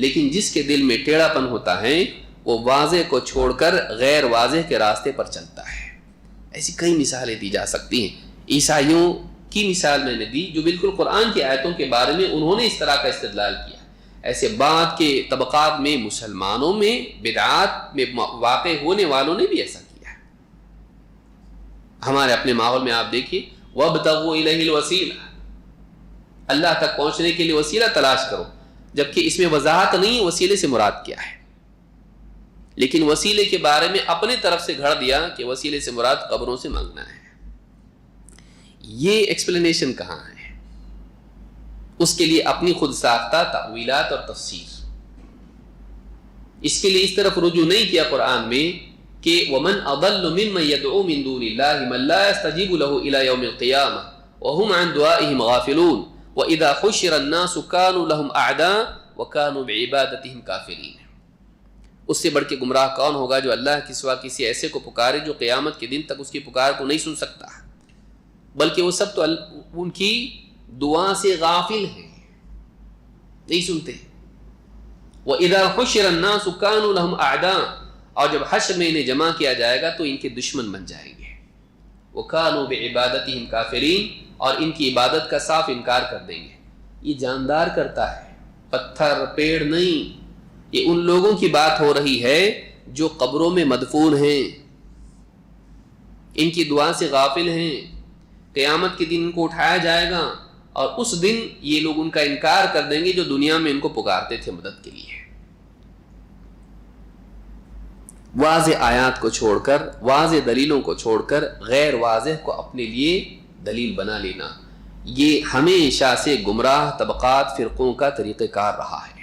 لیکن جس کے دل میں ٹیڑھا پن ہوتا ہے وہ واضح کو چھوڑ کر غیر واضح کے راستے پر چلتا ہے. ایسی کئی مثالیں دی جا سکتی ہیں. عیسائیوں کی مثال میں نے دی جو بالکل قرآن کی آیتوں کے بارے میں انہوں نے اس طرح کا استدلال کیا. ایسے بعد کے طبقات میں مسلمانوں میں بدعات میں واقع ہونے والوں نے بھی ایسا کیا ہے. ہمارے اپنے ماحول میں آپ دیکھیے وَابْتَغُوا إِلَيْهِ الْوَسِيلَةَ، اللہ تک پہنچنے کے لیے وسیلہ تلاش کرو، جبکہ اس میں وضاحت نہیں وسیلے سے مراد کیا ہے. لیکن وسیلے کے بارے میں اپنے طرف سے گھڑ دیا کہ وسیلے سے مراد قبروں سے مانگنا ہے. یہ ایکسپلینیشن کہاں ہے؟ اس کے لیے اپنی خود ساختہ تأویلات اور تفسیر. اس کے لیے اس طرف رجوع نہیں کیا قرآن میں کہ وَمَنْ أَضَلُّ مِمَّنْ يَدْعُو مِن دُونِ اللَّهِ مَنْ لَا يَسْتَجِيبُ لَهُ إِلَى يَوْمِ الْقِيَامَةِ وَهُمْ عَنْ دُعَائِهِمْ غَافِلُونَ وَإِذَا حُشِّرَ النَّاسُ كَانُوا لَهُمْ أَعْدَاءً وَكَانُوا بِعِبَادَتِهِمْ كَافِرِينَ. اس سے بڑھ کے گمراہ کون ہوگا جو اللہ کے سوا کسی ایسے کو پکارے جو قیامت کے دن تک اس کی پکار کو نہیں سن سکتا، بلکہ وہ سب تو ان کی دعا سے غافل ہیں، نہیں سنتے. وَإِذَا حُشِّرَ النَّاسُ كَانُوا لَهُمْ أَعْدَاءً، اور جب حشر میں انہیں جمع کیا جائے گا تو ان کے دشمن بن جائیں گے. وَكَانُوا بِعِبَادَتِهِمْ كَافِرِينَ، اور ان کی عبادت کا صاف انکار کر دیں گے. یہ جاندار کرتا ہے، پتھر پیڑ نہیں. یہ ان لوگوں کی بات ہو رہی ہے جو قبروں میں مدفون ہیں، ان کی دعا سے غافل ہیں. قیامت کے دن ان کو اٹھایا جائے گا اور اس دن یہ لوگ ان کا انکار کر دیں گے جو دنیا میں ان کو پکارتے تھے مدد کے لیے. واضح آیات کو چھوڑ کر، واضح دلیلوں کو چھوڑ کر غیر واضح کو اپنے لیے دلیل بنا لینا، یہ ہمیشہ سے گمراہ طبقات فرقوں کا طریقہ کار رہا ہے.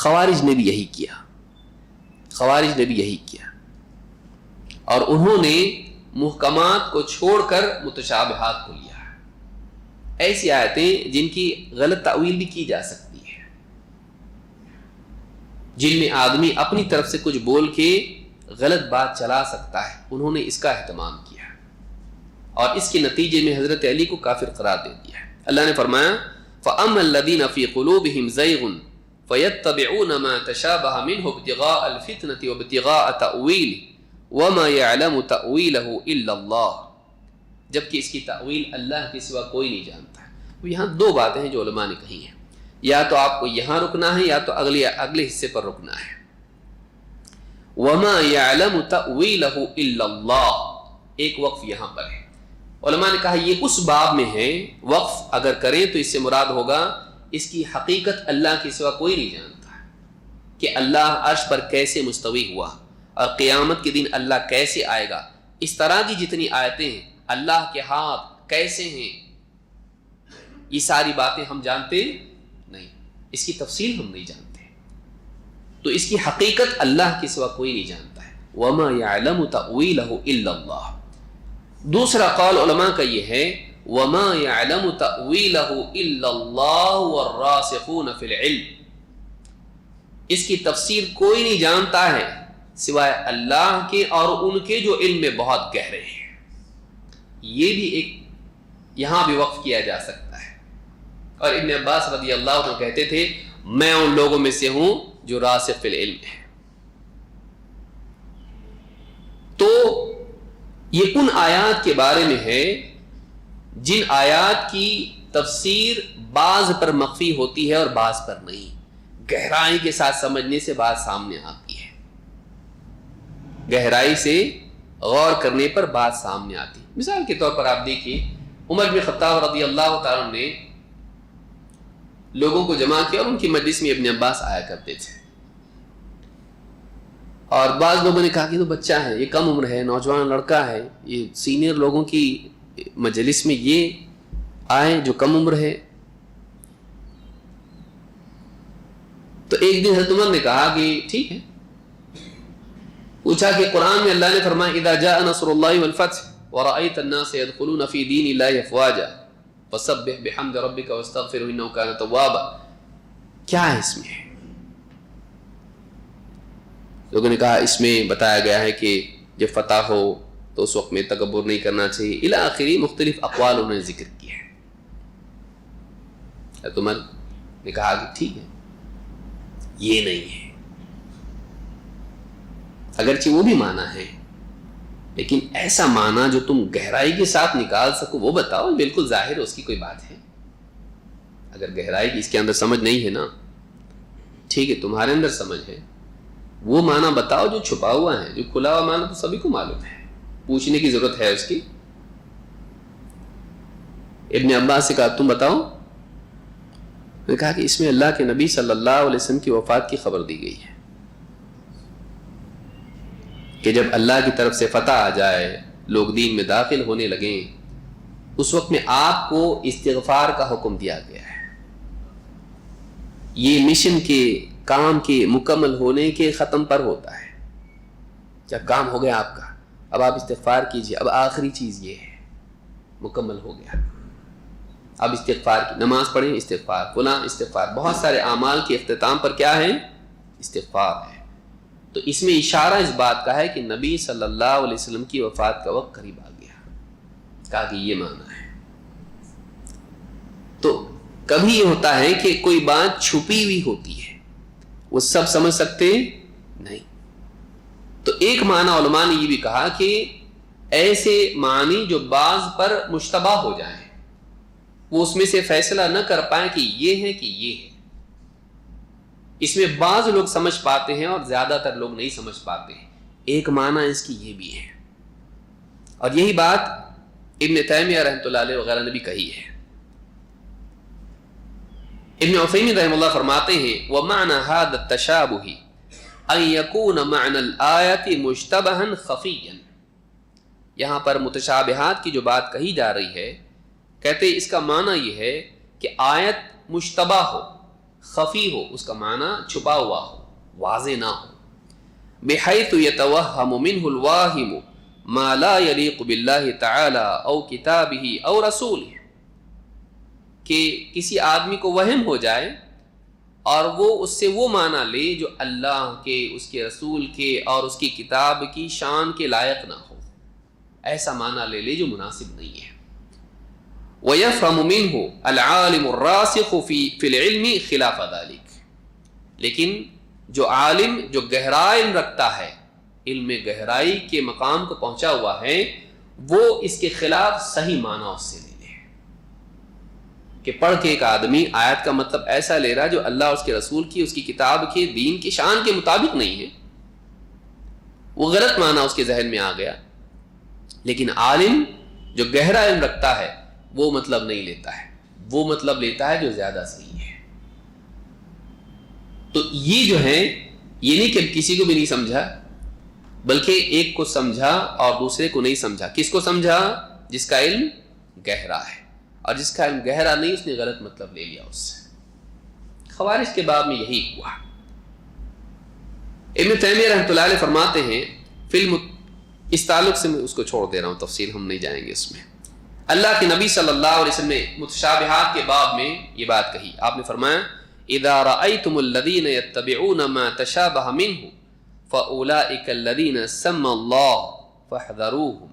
خوارج نے بھی یہی کیا، خوارج نے بھی یہی کیا، اور انہوں نے محکمات کو چھوڑ کر متشابہات کو لیا. ایسی آیتیں جن کی غلط تأویل بھی کی جا سکتی ہے، جن میں آدمی اپنی طرف سے کچھ بول کے غلط بات چلا سکتا ہے، انہوں نے اس کا اہتمام کیا اور اس کے نتیجے میں حضرت علی کو کافر قرار دے دیا ہے. اللہ نے فرمایا فَأَمَّا الَّذِينَ فِي قُلُوبِهِمْ زَيْغٌ فَيَتَّبِعُونَ مَا تَشَابَهَ مِنْهُ ابْتِغَاءَ الْفِتْنَةِ وَابْتِغَاءَ تَأْوِيلِهِ وَمَا يَعْلَمُ تَأْوِيلَهُ إِلَّا اللَّهُ، جبکہ اس کی تأویل اللہ کے سوا کوئی نہیں جانتا. یہاں دو باتیں ہیں جو علماء نے کہی ہیں، یا تو آپ کو یہاں رکنا ہے یا تو اگلے حصے پر رکنا ہے. وَمَا يَعْلَمُ تَأْوِيلَهُ إِلَّا اللَّهُ، ایک وقف یہاں پر ہے. علماء نے کہا یہ اس باب میں ہے، وقف اگر کریں تو اس سے مراد ہوگا اس کی حقیقت اللہ کے سوا کوئی نہیں جانتا، کہ اللہ عرش پر کیسے مستوی ہوا اور قیامت کے دن اللہ کیسے آئے گا. اس طرح کی جتنی آیتیں ہیں، اللہ کے ہاتھ کیسے ہیں، یہ ساری باتیں ہم جانتے نہیں، اس کی تفصیل ہم نہیں جانتے، تو اس کی حقیقت اللہ کے سوا کوئی نہیں جانتا ہے. وَمَا يَعْلَمُ تَأْوِيلَهُ إِلَّا اللَّهُ. دوسرا قول علماء کا یہ ہے وَمَا يَعْلَمُ تَأْوِيلَهُ إِلَّا اللَّهُ وَالرَّاسِخُونَ فِي الْعِلْمِ، اس کی تفسیر کوئی نہیں جانتا ہے سوائے اللہ کے اور ان کے جو علم میں بہت گہرے ہیں. یہ بھی ایک یہاں بھی وقف کیا جا سکتا ہے. اور ابن عباس رضی اللہ عنہ کہتے تھے میں ان لوگوں میں سے ہوں جو راسخ فی العلم ہے. تو یہ ان آیات کے بارے میں ہے جن آیات کی تفسیر بعض پر مخفی ہوتی ہے اور بعض پر نہیں. گہرائی کے ساتھ سمجھنے سے بات سامنے آتی ہے، گہرائی سے غور کرنے پر بات سامنے آتی ہے. مثال کے طور پر آپ دیکھیے، عمر بن خطاب رضی اللہ تعالیٰ نے لوگوں کو جمع کیا اور ان کی مجلس میں ابن عباس آیا کرتے تھے، اور بعض لوگوں نے کہا کہ تو بچہ ہے، یہ کم عمر ہے، نوجوان لڑکا ہے، یہ سینئر لوگوں کی مجلس میں یہ آئے جو کم عمر ہے. تو ایک دن حضرت عمر نے کہا کہ ٹھیک ہے. پوچھا کہ قرآن میں اللہ نے فرمایا اذا جاء نصر اللہ والفتح ورأيت الناس يدخلون في دين الله افواجا فسبح بحمد ربك واستغفره انه كان توابا، کیا ہے اس میں؟ لوگوں نے کہا اس میں بتایا گیا ہے کہ جب فتح ہو تو اس وقت میں تکبر نہیں کرنا چاہیے الی آخری مختلف اقوال انہوں نے ذکر کیا ہے. حضرت عمر نے کہا کہ ٹھیک ہے، یہ نہیں ہے، اگرچہ وہ بھی معنی ہے لیکن ایسا معنی جو تم گہرائی کے ساتھ نکال سکو وہ بتاؤ. بالکل ظاہر ہے اس کی کوئی بات ہے، اگر گہرائی کی اس کے اندر سمجھ نہیں ہے نا، ٹھیک ہے تمہارے اندر سمجھ ہے، وہ معنی بتاؤ جو چھپا ہوا ہے. جو کھلا ہوا معنی تو سبھی کو معلوم ہے، پوچھنے کی ضرورت ہے اس کی. ابن عباس سے کہا تم بتاؤ. نے کہا کہ اس میں اللہ کے نبی صلی اللہ علیہ وسلم کی وفات کی خبر دی گئی ہے کہ جب اللہ کی طرف سے فتح آ جائے، لوگ دین میں داخل ہونے لگیں، اس وقت میں آپ کو استغفار کا حکم دیا گیا ہے. یہ مشن کے کام کے مکمل ہونے کے ختم پر ہوتا ہے. جب کام ہو گیا آپ کا، اب آپ استغفار کیجئے. اب آخری چیز یہ ہے، مکمل ہو گیا، اب استغفار کی نماز پڑھیں، استغفار، فلاں استغفار. بہت سارے اعمال کے اختتام پر کیا ہے؟ استغفار ہے. تو اس میں اشارہ اس بات کا ہے کہ نبی صلی اللہ علیہ وسلم کی وفات کا وقت قریب آ گیا. کہا کہ یہ معنی ہے. تو کبھی یہ ہوتا ہے کہ کوئی بات چھپی ہوئی ہوتی ہے، وہ سب سمجھ سکتے نہیں. تو ایک معنی علماء نے یہ بھی کہا کہ ایسے معنی جو بعض پر مشتبہ ہو جائیں، وہ اس میں سے فیصلہ نہ کر پائیں کہ یہ ہے کہ یہ ہے. اس میں بعض لوگ سمجھ پاتے ہیں اور زیادہ تر لوگ نہیں سمجھ پاتے ہیں. ایک معنی اس کی یہ بھی ہے، اور یہی بات ابن تیمیہ رحمۃ اللہ علیہ وغیرہ نے بھی کہی ہے. ابن عثیمین رحمہ اللہ فرماتے ہیں وَمَعْنَى هَذَا التَّشَابُهِ أَن يَكُونَ مَعْنَى الْآيَةِ مُشْتَبَهًا خَفِيًّا. یہاں پر متشابہات کی جو بات کہی جا رہی ہے، کہتے اس کا معنی یہ ہے کہ آیت مشتبہ ہو، خفی ہو، اس کا معنی چھپا ہوا ہو، واضح نہ ہو. بحیث یتوہم منہ الواہم ما لا یلیق باللہ تعالی او کتابہ او رسولہ، کہ کسی آدمی کو وہم ہو جائے اور وہ اس سے وہ معنی لے جو اللہ کے، اس کے رسول کے اور اس کی کتاب کی شان کے لائق نہ ہو. ایسا معنی لے لے جو مناسب نہیں ہے. وَيَفْهَمُ مِنْهُ الْعَالِمُ الرَّاسِخُ فِي الْعِلْمِ خِلَافَ ذَلِكَ. لیکن جو عالم جو گہرا علم رکھتا ہے، علم گہرائی کے مقام کو پہنچا ہوا ہے، وہ اس کے خلاف صحیح معنی اس سے لے لے. کہ پڑھ کے ایک آدمی آیت کا مطلب ایسا لے رہا جو اللہ اس کے رسول کی، اس کی کتاب کے، دین کی شان کے مطابق نہیں ہے، وہ غلط معنی اس کے ذہن میں آ گیا. لیکن عالم جو گہرا علم رکھتا ہے وہ مطلب نہیں لیتا ہے، وہ مطلب لیتا ہے جو زیادہ صحیح ہے. تو یہ جو ہے، یہ نہیں کہ کسی کو بھی نہیں سمجھا، بلکہ ایک کو سمجھا اور دوسرے کو نہیں سمجھا. کس کو سمجھا؟ جس کا علم گہرا ہے، اور جس کا علم گہرا نہیں اس نے غلط مطلب لے لیا اس سے. خوارج کے باب میں یہی ہوا. ابن تیمیہ رحمۃ اللہ علیہ فرماتے ہیں اس تعلق سے میں اس کو چھوڑ دے رہا ہوں، تفصیل ہم نہیں جائیں گے اس میں. اللہ کے نبی صلی اللہ علیہ وسلم نے متشابہات کے باب میں یہ بات کہی. آپ نے فرمایا اذا رأيتم الذين يتبعون ما تشابه منه فاولئك الذين سمى الله فاحذروهم.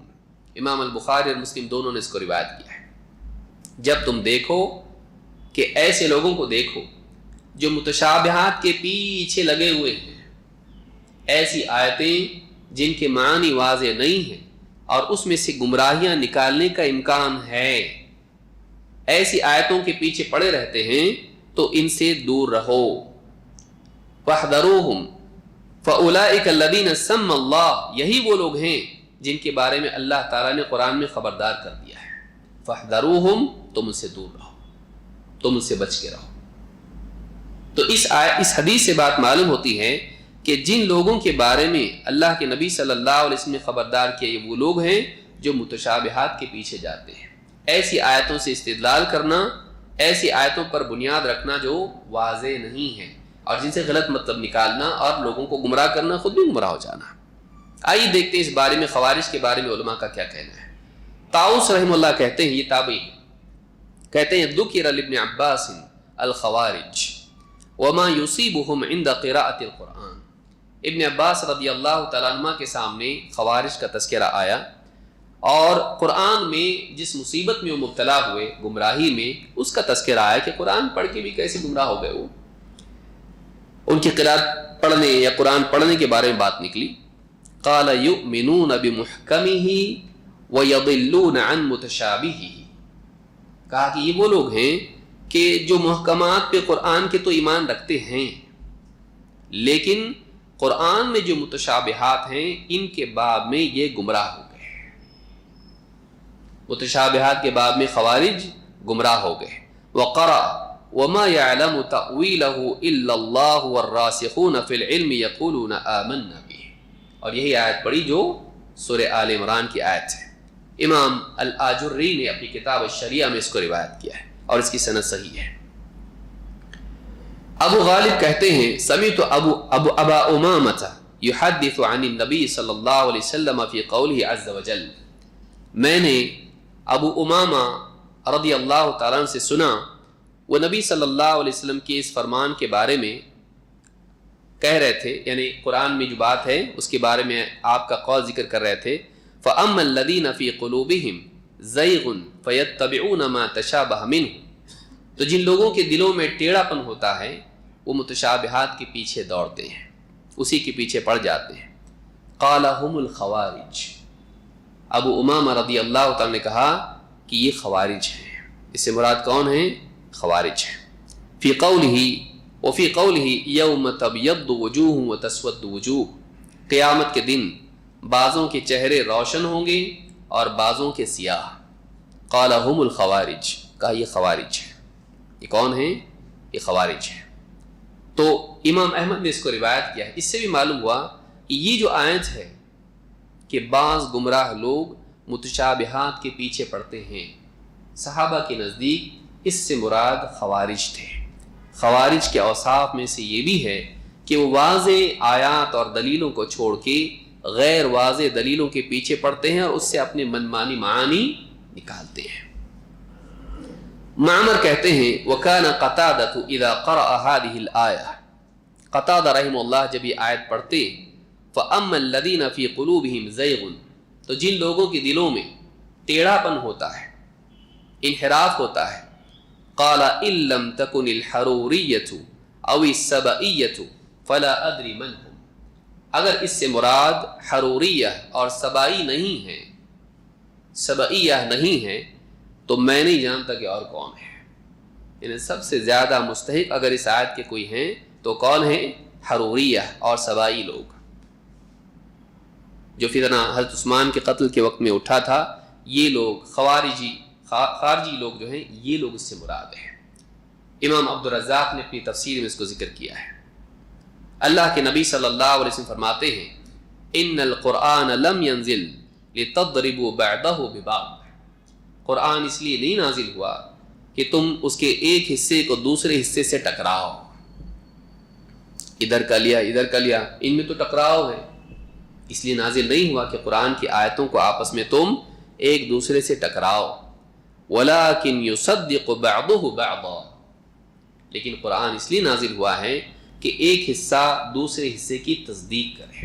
امام البخاری اور مسلم دونوں نے اس کو روایت کیا ہے. جب تم دیکھو کہ ایسے لوگوں کو دیکھو جو متشابہات کے پیچھے لگے ہوئے ہیں، ایسی آیتیں جن کے معنی واضح نہیں ہیں اور اس میں سے گمراہیاں نکالنے کا امکان ہے، ایسی آیتوں کے پیچھے پڑے رہتے ہیں تو ان سے دور رہو۔ فاحذروہم فاولئک الذین سمی اللہ، یہی وہ لوگ ہیں جن کے بارے میں اللہ تعالیٰ نے قرآن میں خبردار کر دیا ہے۔ فاحذروہم، تم ان سے دور رہو، تم ان سے بچ کے رہو۔ تو اس حدیث سے بات معلوم ہوتی ہے کہ جن لوگوں کے بارے میں اللہ کے نبی صلی اللہ علیہ وسلم نے خبردار کیا، یہ وہ لوگ ہیں جو متشابہات کے پیچھے جاتے ہیں۔ ایسی آیتوں سے استدلال کرنا، ایسی آیتوں پر بنیاد رکھنا جو واضح نہیں ہے، اور جن سے غلط مطلب نکالنا اور لوگوں کو گمراہ کرنا، خود بھی گمراہ ہو جانا۔ آئیے دیکھتے ہیں اس بارے میں خوارج کے بارے میں علماء کا کیا کہنا ہے۔ طاؤس رحمہ اللہ کہتے ہیں، یہ تابعی کہتے ہیں، ذکر لابن عباس الخوارج وما يصيبهم عند قراءة القرآن، ابن عباس رضی اللہ تعالیٰ عنہ کے سامنے خوارج کا تذکرہ آیا، اور قرآن میں جس مصیبت میں وہ مبتلا ہوئے، گمراہی میں، اس کا تذکرہ آیا کہ قرآن پڑھ کے بھی کیسے گمراہ ہو گئے وہ۔ ان کی قراءت پڑھنے یا قرآن پڑھنے کے بارے میں بات نکلی۔ قال یؤمنون بمحکمہ ویضلون عن متشابہہ، کہا کہ یہ وہ لوگ ہیں کہ جو محکمات پہ قرآن کے تو ایمان رکھتے ہیں، لیکن قرآن میں جو متشابہات ہیں ان کے باب میں یہ گمراہ ہو گئے۔ متشابہات کے باب میں خوارج گمراہ ہو گئے۔ وقرأ وما يعلم تأويله الا الله والراسخون في العلم يقولون آمنا به، اور یہی آیت پڑھی جو سورہ آل عمران کی آیت ہے۔ امام الآجری نے اپنی کتاب الشریعہ میں اس کو روایت کیا ہے اور اس کی سند صحیح ہے۔ ابو غالب کہتے ہیں، سمعت ابا امامۃ یحدث عن النبی صلی اللہ علیہ وسلم فی قولہ عز وجل، میں نے ابو امامہ رضی اللہ تعالیٰ عنہ سے سنا، وہ نبی صلی اللہ علیہ وسلم کے اس فرمان کے بارے میں کہہ رہے تھے، یعنی قرآن میں جو بات ہے اس کے بارے میں آپ کا قول ذکر کر رہے تھے۔ فَأَمَّا الَّذِينَ فِي قُلُوبِهِمْ زَيْغٌ فَيَتَّبِعُونَ مَا تَشَابَهَ مِنْهُ، تو جن لوگوں کے دلوں میں ٹیڑھا پن ہوتا ہے وہ متشابہات کے پیچھے دوڑتے ہیں، اسی کے پیچھے پڑ جاتے ہیں۔ قَالَ هُمُ الْخَوَارِجُ، ابو امامہ رضی اللہ تعالیٰ نے کہا کہ یہ خوارج ہیں۔ اس سے مراد کون ہیں؟ خوارج ہیں۔ فی قولہ یوم تبیض وجوہ وتسود وجوہ، قیامت کے دن بعضوں کے چہرے روشن ہوں گے اور بعضوں کے سیاہ۔ قال ہم الخوارج، کہا یہ خوارج ہیں۔ یہ کون ہیں؟ یہ خوارج ہیں۔ تو امام احمد نے اس کو روایت کیا ہے۔ اس سے بھی معلوم ہوا کہ یہ جو آیت ہے کہ بعض گمراہ لوگ متشابہات کے پیچھے پڑتے ہیں، صحابہ کے نزدیک اس سے مراد خوارج تھے۔ خوارج کے اوصاف میں سے یہ بھی ہے کہ وہ واضح آیات اور دلیلوں کو چھوڑ کے غیر واضح دلیلوں کے پیچھے پڑتے ہیں اور اس سے اپنے منمانی معانی نکالتے ہیں۔ معمر کہتے ہیں، وَكَانَ قَتَادَةُ إِذَا قَرَأَ هَذِهِ الْآيَةِ، قتادہ رحمہ اللہ جب یہ آیت پڑھتے، فَأَمَّا الَّذِينَ فِي قُلُوبِهِمْ زَيْغٌ، تو جن لوگوں کے دلوں میں ٹیڑھا پن ہوتا ہے، انحراف ہوتا ہے، قَالَ إِن لَّمْ تَكُنِ الْحَرُورِيَّةُ أَوِ السَّبَئِيَّةُ فَلَا أَدْرِ مَنْ هُمْ، اگر اس سے مراد حروریہ اور سبائی نہیں ہے، سبعیہ نہیں ہے، تو میں نہیں جانتا کہ اور کون ہے۔ یعنی سب سے زیادہ مستحق اگر اس آیت کے کوئی ہیں تو کون ہیں؟ حروریہ اور سبائی لوگ، جو فتنہ حضرت عثمان کے قتل کے وقت میں اٹھا تھا۔ یہ لوگ خارجی لوگ جو ہیں، یہ لوگ اس سے مراد ہیں۔ امام عبدالرزاق نے اپنی تفسیر میں اس کو ذکر کیا ہے۔ اللہ کے نبی صلی اللہ علیہ وسلم فرماتے ہیں، ان القرآن لم ينزل لتضربوا بعضه ببعض، قرآن اس لیے نہیں نازل ہوا کہ تم اس کے ایک حصے کو دوسرے حصے سے ٹکراؤ، ادھر کا لیا ادھر کا لیا، ان میں تو ٹکراؤ ہے، اس لیے نازل نہیں ہوا کہ قرآن کی آیتوں کو آپس میں تم ایک دوسرے سے ٹکراؤ، ولكن يصدق بعضه بعضا، لیکن قرآن اس لیے نازل ہوا ہے کہ ایک حصہ دوسرے حصے کی تصدیق کرے۔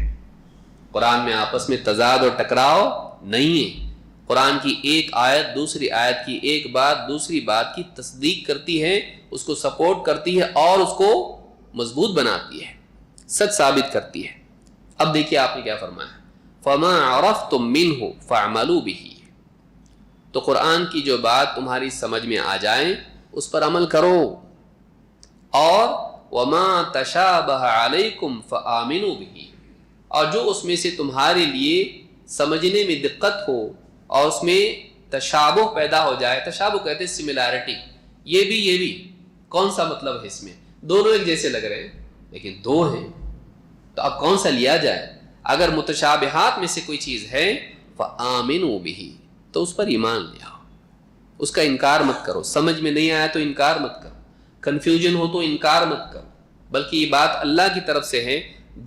قرآن میں آپس میں تضاد اور ٹکراؤ نہیں ہے، قرآن کی ایک آیت دوسری آیت کی ایک بات دوسری بات کی تصدیق کرتی ہے، اس کو سپورٹ کرتی ہے اور اس کو مضبوط بناتی ہے، سچ ثابت کرتی ہے۔ اب دیکھیے آپ نے کیا فرمایا، فما عرفتم منہ فاعملوا بہ، تو قرآن کی جو بات تمہاری سمجھ میں آ جائیں اس پر عمل کرو، اور وما تشابہ علیکم فآمنوا بہ، اور جو اس میں سے تمہارے لیے سمجھنے میں دقت ہو اور اس میں تشابہ پیدا ہو جائے، تشابہ کہتے ہیں سملیرٹی، یہ بھی کون سا مطلب ہے اس میں، دونوں ایک جیسے لگ رہے ہیں لیکن دو ہیں، تو اب کون سا لیا جائے؟ اگر متشابہات میں سے کوئی چیز ہے فآمنوا بہ، تو اس پر ایمان لے آؤ، اس کا انکار مت کرو، سمجھ میں نہیں آیا تو انکار مت کرو، کنفیوژن ہو تو انکار مت کرو، بلکہ یہ بات اللہ کی طرف سے ہے،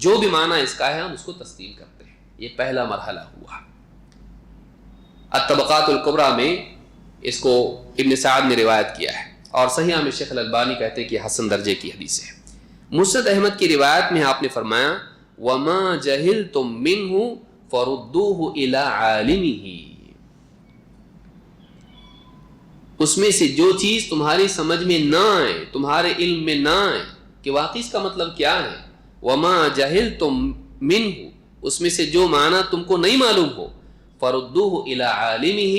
جو بھی معنی اس کا ہے ہم اس کو تسلیم کرتے ہیں۔ یہ پہلا مرحلہ ہوا۔ الطبقات الکبریٰ میں اس کو ابن سعد نے روایت کیا ہے، اور صحیح میں شیخ الالبانی کہتے ہیں کہ حسن درجے کی حدیث ہے۔ مسند احمد کی روایت میں آپ نے فرمایا وَمَا جَهِلْتُم مِّنْهُ فَرُدُّوهُ إِلَىٰ عَالِمِهِ، اس میں سے جو چیز تمہاری سمجھ میں نہ آئے، تمہارے علم میں نہ آئے کہ واقعی اس کا مطلب کیا ہے، وَمَا جَهِلْتُم مِّنْهُ، اس میں سے جو معنی تم کو نہیں معلوم ہو، فَرُدُّوهُ إِلَىٰ عَالِمِهِ،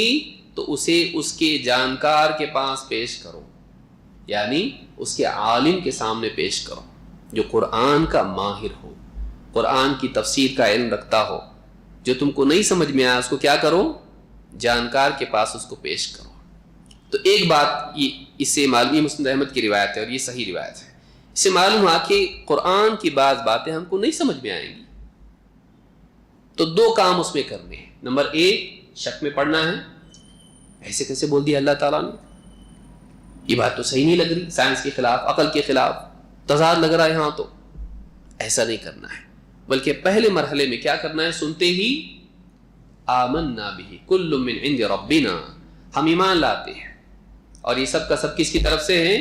تو اسے اس کے جانکار کے پاس پیش کرو، یعنی اس کے عالم کے سامنے پیش کرو جو قرآن کا ماہر ہو، قرآن کی تفسیر کا علم رکھتا ہو۔ جو تم کو نہیں سمجھ میں آیا اس کو کیا کرو؟ جانکار کے پاس اس کو پیش کرو۔ تو ایک بات اس سے معلوم، یہ مسند احمد کی روایت ہے اور یہ صحیح روایت ہے، اس سے معلوم ہوا کہ قرآن کی بعض باتیں ہم کو نہیں سمجھ میں آئیں گی، تو دو کام اس میں کرنے ہیں۔ نمبر ایک، شک میں پڑھنا ہے، ایسے کیسے بول دیا اللہ تعالیٰ نے، یہ بات تو صحیح نہیں لگ رہی، سائنس کے خلاف، عقل کے خلاف تضاد لگ رہا ہے یہاں، تو ایسا نہیں کرنا ہے، بلکہ پہلے مرحلے میں کیا کرنا ہے؟ سنتے ہی آمنا بہ کل من عند ربنا، ہم ایمان لاتے ہیں، اور یہ سب کا سب کس کی طرف سے ہے؟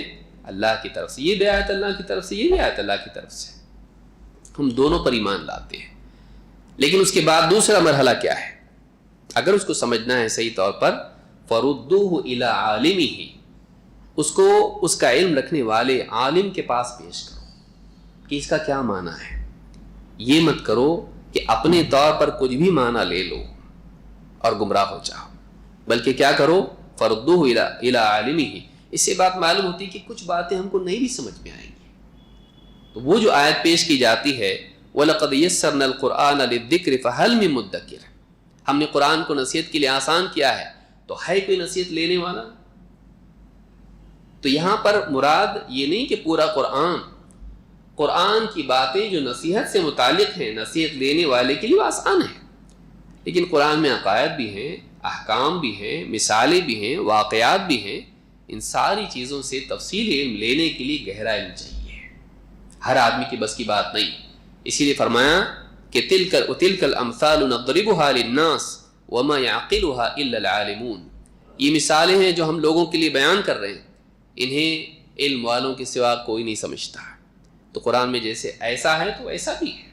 اللہ کی طرف سے، یہ بھی آیت اللہ کی طرف سے، یہ بھی آیت اللہ کی طرف سے، ہم دونوں پر ایمان لاتے ہیں۔ لیکن اس کے بعد دوسرا مرحلہ کیا ہے؟ اگر اس کو سمجھنا ہے صحیح طور پر، فَرُدُّوهُ إِلَىٰ عَالِمِهِ، اس کو اس کا علم رکھنے والے عالم کے پاس پیش کرو کہ اس کا کیا معنی ہے۔ یہ مت کرو کہ اپنے طور پر کچھ بھی معنی لے لو اور گمراہ ہو جاؤ، بلکہ کیا کرو؟ فَرُدُّوهُ إِلَىٰ عَالِمِهِ۔ اس سے بات معلوم ہوتی ہے کہ کچھ باتیں ہم کو نہیں بھی سمجھ میں آئیں گی، تو وہ جو آیت پیش کی جاتی ہے وَلَقَدْ يَسَّرْنَا الْقُرْآنَ لِلذِّكْرِ فَهَلْ مِن مُدَّكِرٍ، ہم نے قرآن کو نصیحت کے لیے آسان کیا ہے، تو ہے کوئی نصیحت لینے والا؟ تو یہاں پر مراد یہ نہیں کہ پورا قرآن کی باتیں جو نصیحت سے متعلق ہیں، نصیحت لینے والے کے لیے آسان ہے، لیکن قرآن میں عقائد بھی ہیں، احکام بھی ہیں، مثالیں بھی ہیں، واقعات بھی ہیں، ان ساری چیزوں سے تفصیلی علم لینے کے لیے گہرا علم چاہیے، ہر آدمی کی بس کی بات نہیں۔ اسی لیے فرمایا کہ تِلْكَ الْأَمْثَالُ نَضْرِبُهَا لِلنَّاسِ وَمَا يَعْقِلُهَا إِلَّا الْعَالِمُونَ، یہ مثالیں ہیں جو ہم لوگوں کے لیے بیان کر رہے ہیں، انہیں علم والوں کے سوا کوئی نہیں سمجھتا۔ تو قرآن میں جیسے ایسا ہے تو ایسا بھی ہے،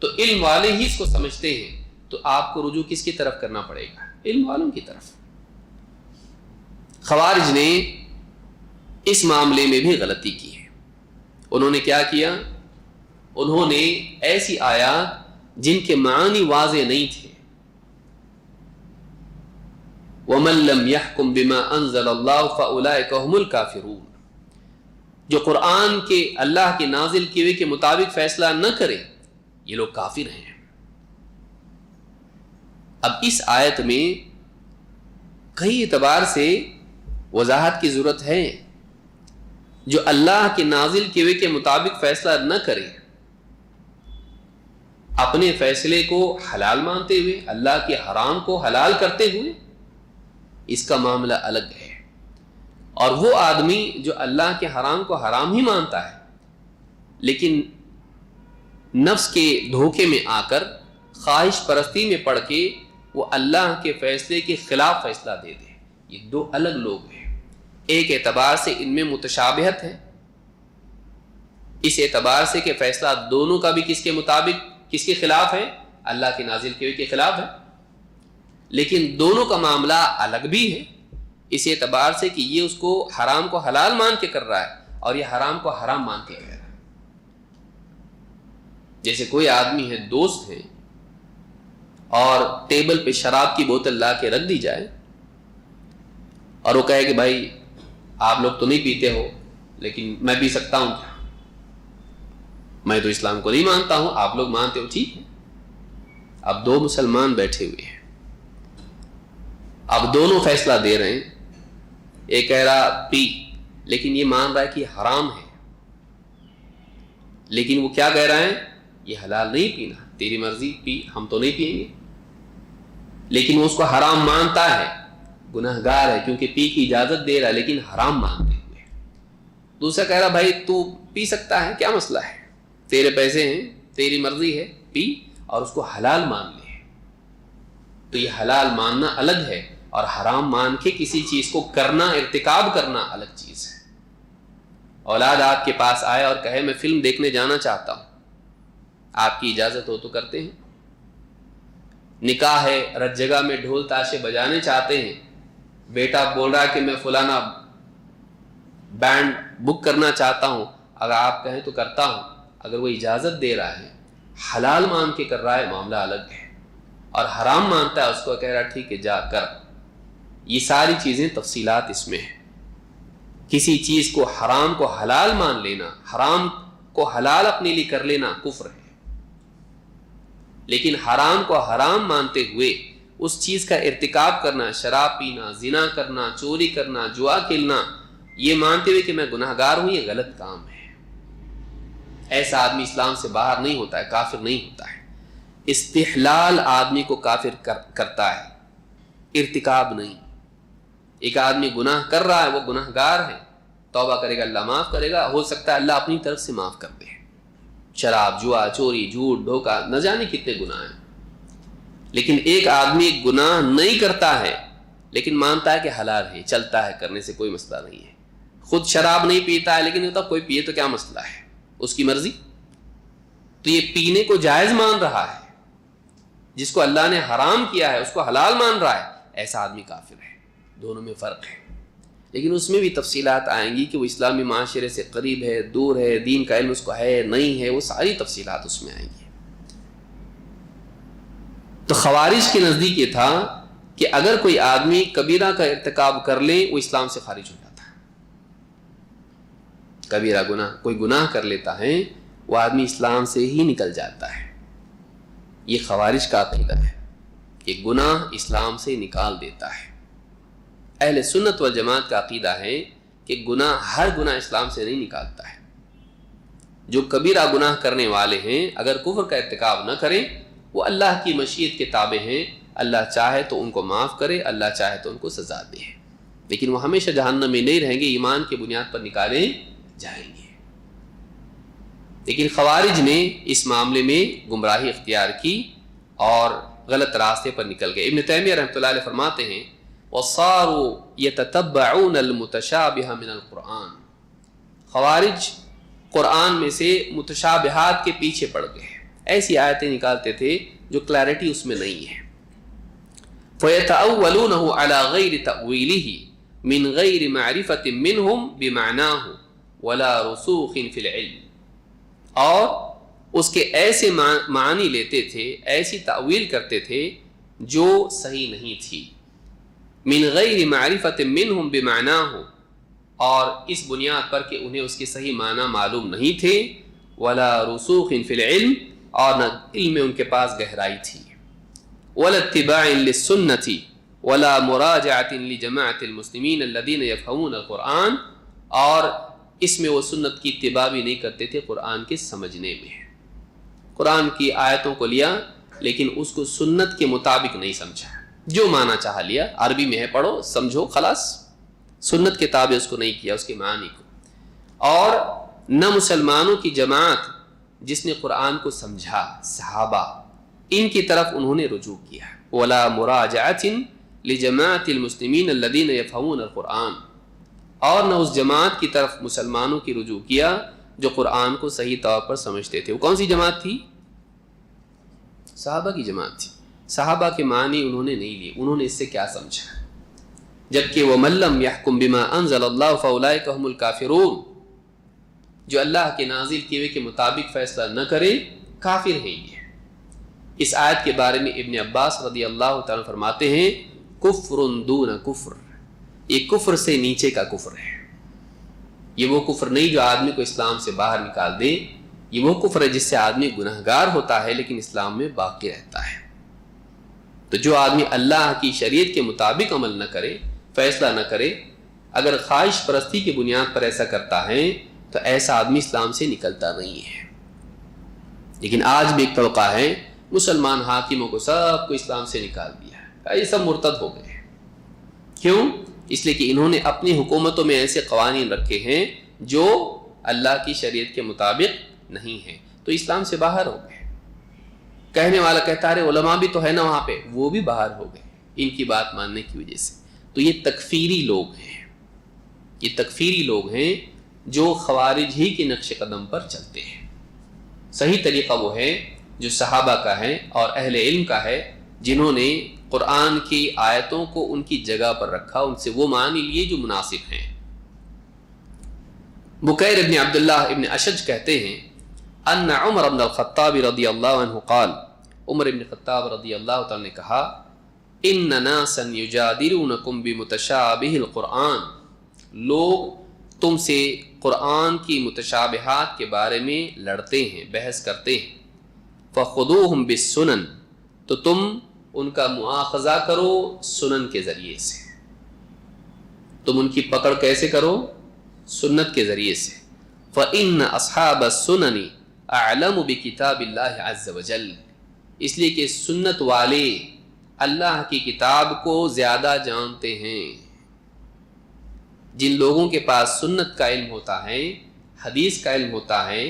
تو علم والے ہی اس کو سمجھتے ہیں، تو آپ کو رجوع کس کی طرف کرنا پڑے گا؟ علم والوں کی طرف۔ خوارج نے اس معاملے میں بھی غلطی کی ہے، انہوں نے کیا کیا؟ انہوں نے ایسی آیات جن کے معنی واضح نہیں تھے، وَمَن لَّمْ يَحْكُم بِمَا أَنزَلَ اللَّهُ فَأُولَٰئِكَ هُمُ الْكَافِرُونَ، جو قرآن کے اللہ کے نازل کیے ہوئے کے مطابق فیصلہ نہ کرے یہ لوگ کافر ہیں۔ اب اس آیت میں کئی اعتبار سے وضاحت کی ضرورت ہے، جو اللہ کے نازل کیے ہوئے کے مطابق فیصلہ نہ کرے، اپنے فیصلے کو حلال مانتے ہوئے، اللہ کے حرام کو حلال کرتے ہوئے، اس کا معاملہ الگ ہے۔ اور وہ آدمی جو اللہ کے حرام کو حرام ہی مانتا ہے لیکن نفس کے دھوکے میں آ کر، خواہش پرستی میں پڑھ کے وہ اللہ کے فیصلے کے خلاف فیصلہ دے دے، یہ دو الگ لوگ ہیں۔ ایک اعتبار سے ان میں متشابہت ہے، اس اعتبار سے کہ فیصلہ دونوں کا بھی کس کے مطابق، کس کے خلاف ہے؟ اللہ کے نازل کیے ہوئے کے خلاف ہے، لیکن دونوں کا معاملہ الگ بھی ہے، اس اعتبار سے کہ یہ اس کو حرام کو حلال مان کے کر رہا ہے اور یہ حرام کو حرام مان کے کر رہا ہے۔ جیسے کوئی آدمی ہے، دوست ہیں، اور ٹیبل پہ شراب کی بوتل لا کے رکھ دی جائے اور وہ کہے کہ بھائی آپ لوگ تو نہیں پیتے ہو لیکن میں پی سکتا ہوں کیا؟ میں تو اسلام کو نہیں مانتا ہوں، آپ لوگ مانتے ہو، ٹھیک ہے۔ اب دو مسلمان بیٹھے ہوئے ہیں، اب دونوں فیصلہ دے رہے ہیں، ایک کہہ رہا پی، لیکن یہ مان رہا ہے کہ یہ حرام ہے، لیکن وہ کیا کہہ رہا ہے، یہ حلال نہیں پینا، تیری مرضی پی، ہم تو نہیں پیئیں گے، لیکن وہ اس کو حرام مانتا ہے، گناہ گار ہے کیونکہ پی کی اجازت دے رہا ہے لیکن حرام مانتے ہوئے۔ دوسرا کہہ رہا بھائی تو پی سکتا ہے، کیا مسئلہ ہے، تیرے پیسے ہیں، تیری مرضی ہے، پی، اور اس کو حلال مان لے۔ تو یہ حلال ماننا الگ ہے اور حرام مان کے کسی چیز کو کرنا، ارتکاب کرنا الگ چیز ہے۔ اولاد آپ کے پاس آئے اور کہے میں فلم دیکھنے جانا چاہتا ہوں، آپ کی اجازت ہو تو کرتے ہیں۔ نکاح ہے، رت جگہ میں ڈھول تاشے بجانے چاہتے ہیں، بیٹا بول رہا ہے کہ میں فلانا بینڈ بک کرنا چاہتا ہوں، اگر آپ کہیں تو کرتا ہوں، اگر وہ اجازت دے رہا ہے، حلال مان کے کر رہا ہے، معاملہ الگ ہے، اور حرام مانتا ہے، اس کو کہہ رہا ٹھیک ہے جا کر۔ یہ ساری چیزیں تفصیلات اس میں ہیں۔ کسی چیز کو حرام کو حلال مان لینا، حرام کو حلال اپنے لیے کر لینا کفر ہے، لیکن حرام کو حرام مانتے ہوئے اس چیز کا ارتکاب کرنا، شراب پینا، زنا کرنا، چوری کرنا، جوا کھیلنا، یہ مانتے ہوئے کہ میں گناہ گار ہوں، یہ غلط کام ہے۔ ایسا آدمی اسلام سے باہر نہیں ہوتا ہے، کافر نہیں ہوتا ہے۔ استحلال آدمی کو کافر کرتا ہے، ارتکاب نہیں۔ ایک آدمی گناہ کر رہا ہے، وہ گناہ گار ہے، توبہ کرے گا، اللہ معاف کرے گا، ہو سکتا ہے اللہ اپنی طرف سے معاف کر دے۔ شراب، جوا، چوری، جھوٹ، دھوکہ، نہ جانے کتنے گناہ ہیں۔ لیکن ایک آدمی گناہ نہیں کرتا ہے لیکن مانتا ہے کہ حلال ہے، چلتا ہے، کرنے سے کوئی مسئلہ نہیں ہے۔ خود شراب نہیں پیتا ہے لیکن کوئی پیے تو کیا مسئلہ ہے، اس کی مرضی۔ تو یہ پینے کو جائز مان رہا ہے، جس کو اللہ نے حرام کیا ہے اس کو حلال مان رہا ہے، ایسا آدمی کافر ہے۔ دونوں میں فرق ہے، لیکن اس میں بھی تفصیلات آئیں گی کہ وہ اسلامی معاشرے سے قریب ہے، دور ہے، دین کا علم اس کو ہے نہیں ہے، وہ ساری تفصیلات اس میں آئیں گی۔ تو خوارج کے نزدیک یہ تھا کہ اگر کوئی آدمی کبیرہ کا ارتکاب کر لے وہ اسلام سے خارج ہو جاتا ہے۔ کبیرہ گناہ، کوئی گناہ کر لیتا ہے وہ آدمی اسلام سے ہی نکل جاتا ہے۔ یہ خوارج کا عقیدہ ہے کہ گناہ اسلام سے نکال دیتا ہے۔ اہل سنت والجماعت کا عقیدہ ہے کہ ہر گناہ اسلام سے نہیں نکالتا ہے۔ جو کبیرہ گناہ کرنے والے ہیں اگر کفر کا ارتکاب نہ کریں وہ اللہ کی مشیت کے تابع ہیں، اللہ چاہے تو ان کو معاف کرے، اللہ چاہے تو ان کو سزا دے، لیکن وہ ہمیشہ جہنم میں نہیں رہیں گے، ایمان کی بنیاد پر نکالے جائیں گے۔ لیکن خوارج نے اس معاملے میں گمراہی اختیار کی اور غلط راستے پر نکل گئے۔ ابن تیمیہ رحمۃ اللہ علیہ فرماتے ہیں وَصَارُوا يَتَتَبَّعُونَ الْمُتَشَابِهَ مِنَ الْقُرْآنِ، خوارج قرآن میں سے متشابہات کے پیچھے پڑ گئے، ایسی آیتیں نکالتے تھے جو کلیرٹی اس میں نہیں ہے۔ فَيَتَأَوَّلُونَهُ عَلَى غَيْرِ تَأْوِيلِهِ مِنْ غَيْرِ مَعْرِفَةٍ مِّنْهُمْ بِمَعْنَاهُ وَلَا رُسُوخٍ فِي الْعِلْمِ، اور اس کے ایسے معنی لیتے تھے، ایسی تأویل کرتے تھے جو صحیح نہیں تھی، من غیر معرفت منہم بمعناہ، اور اس بنیاد پر کہ انہیں اس کے صحیح معنی معلوم نہیں تھے، ولا رسوخ فی العلم، اور نہ علم میں ان کے پاس گہرائی تھی، ولا اتباع للسنۃ ولا مراجعۃ لجماعۃ المسلمین الذین یفہمون القرآن، اور اس میں وہ سنت کی اتباع بھی نہیں کرتے تھے قرآن کے سمجھنے میں۔ قرآن کی آیتوں کو لیا لیکن اس کو سنت کے مطابق نہیں سمجھا، جو معنی چاہا لیا، عربی میں ہے پڑھو سمجھو خلاص، سنت کے تابع اس کو نہیں کیا، اس کے معنی کو۔ اور نہ مسلمانوں کی جماعت جس نے قرآن کو سمجھا، صحابہ، ان کی طرف انہوں نے رجوع کیا، ولا مراجعۃ لجماعۃ المسلمین الذین یفہمون القرآن، اور نہ اس جماعت کی طرف مسلمانوں کی رجوع کیا جو قرآن کو صحیح طور پر سمجھتے تھے۔ وہ کون سی جماعت تھی؟ صحابہ کی جماعت تھی۔ صحابہ کے معنی انہوں نے نہیں لیے، انہوں نے اس سے کیا سمجھا، جبکہ وَمَن لَّمْ يَحْكُم بِمَا أَنزَلَ اللَّهُ فَأُولَٰئِكَ هُمُ الْكَافِرُونَ، جو اللہ کے نازل کیے ہوئے کے مطابق فیصلہ نہ کرے کافر ہیں یہ۔ اس آیت کے بارے میں ابن عباس رضی اللہ تعالیٰ فرماتے ہیں کفر دون کفر، یہ کفر سے نیچے کا کفر ہے۔ یہ وہ کفر نہیں جو آدمی کو اسلام سے باہر نکال دے، یہ وہ کفر ہے جس سے آدمی گناہگار ہوتا ہے لیکن اسلام میں باقی رہتا ہے۔ تو جو آدمی اللہ کی شریعت کے مطابق عمل نہ کرے، فیصلہ نہ کرے، اگر خواہش پرستی کی بنیاد پر ایسا کرتا ہے تو ایسا آدمی اسلام سے نکلتا نہیں ہے۔ لیکن آج بھی ایک طبقہ ہے، مسلمان حاکموں کو سب کو اسلام سے نکال دیا ہے، یہ سب مرتد ہو گئے۔ کیوں؟ اس لیے کہ انہوں نے اپنی حکومتوں میں ایسے قوانین رکھے ہیں جو اللہ کی شریعت کے مطابق نہیں ہیں، تو اسلام سے باہر ہو گئے۔ کہنے والا کہتا ہے علماء بھی تو ہے نا وہاں پہ، وہ بھی باہر ہو گئے ان کی بات ماننے کی وجہ سے۔ تو یہ تکفیری لوگ ہیں، یہ تکفیری لوگ ہیں جو خوارج ہی کے نقش قدم پر چلتے ہیں۔ صحیح طریقہ وہ ہے جو صحابہ کا ہے اور اہل علم کا ہے، جنہوں نے قرآن کی آیتوں کو ان کی جگہ پر رکھا، ان سے وہ معنی لیے جو مناسب ہیں۔ بکیر ابن عبداللہ ابن اشج کہتے ہیں ان عمر بن الخطاب رضی اللہ عنہ قال، عمر بن خطاب رضی اللہ تعالی نے کہا ان ناسا یجادلونکم بمتشابہ القرآن، لوگ تم سے قرآن کی متشابہات کے بارے میں لڑتے ہیں، بحث کرتے ہیں، فخذوہم بالسنن، تو تم ان کا مؤاخذہ کرو سنن کے ذریعے سے، تم ان کی پکڑ کیسے کرو؟ سنت کے ذریعے سے۔ فإن اصحاب السنن اعلم بکتاب اللہ عز وجل، اس لیے کہ سنت والے اللہ کی کتاب کو زیادہ جانتے ہیں۔ جن لوگوں کے پاس سنت کا علم ہوتا ہے، حدیث کا علم ہوتا ہے،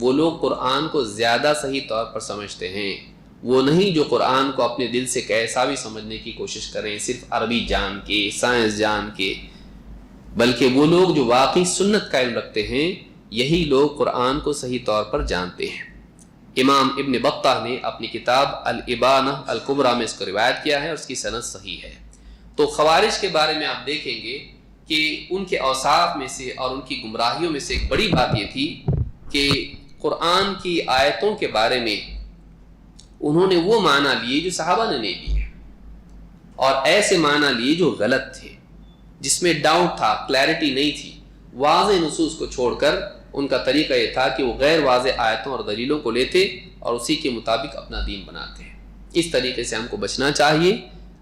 وہ لوگ قرآن کو زیادہ صحیح طور پر سمجھتے ہیں، وہ نہیں جو قرآن کو اپنے دل سے کیسا بھی سمجھنے کی کوشش کریں صرف عربی جان کے، سائنس جان کے، بلکہ وہ لوگ جو واقعی سنت کا علم رکھتے ہیں، یہی لوگ قرآن کو صحیح طور پر جانتے ہیں۔ امام ابن بطہ نے اپنی کتاب الابانہ الکبریٰ میں اس کو روایت کیا ہے اور اس کی سند صحیح ہے۔ تو خوارج کے بارے میں آپ دیکھیں گے کہ ان کے اوصاف میں سے اور ان کی گمراہیوں میں سے ایک بڑی بات یہ تھی کہ قرآن کی آیتوں کے بارے میں انہوں نے وہ معنی لیے جو صحابہ نے نہیں لیے، اور ایسے معنی لیے جو غلط تھے، جس میں ڈاؤٹ تھا، کلیئرٹی نہیں تھی۔ واضح نصوص کو چھوڑ کر ان کا طریقہ یہ تھا کہ وہ غیر واضح آیتوں اور دلیلوں کو لیتے اور اسی کے مطابق اپنا دین بناتے ہیں۔ اس طریقے سے ہم کو بچنا چاہیے،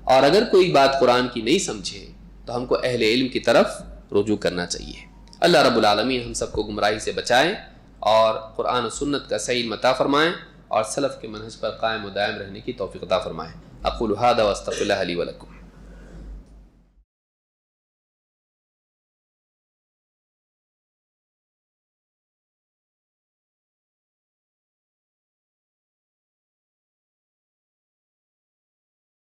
اور اگر کوئی بات قرآن کی نہیں سمجھے تو ہم کو اہل علم کی طرف رجوع کرنا چاہیے۔ اللہ رب العالمین ہم سب کو گمراہی سے بچائیں اور قرآن و سنت کا صحیح متع فرمائیں اور سلف کے منہج پر قائم و دائم رہنے کی توفیق عطا فرمائیں۔ اقول ھذا واستغفر اللہ لی ولکم۔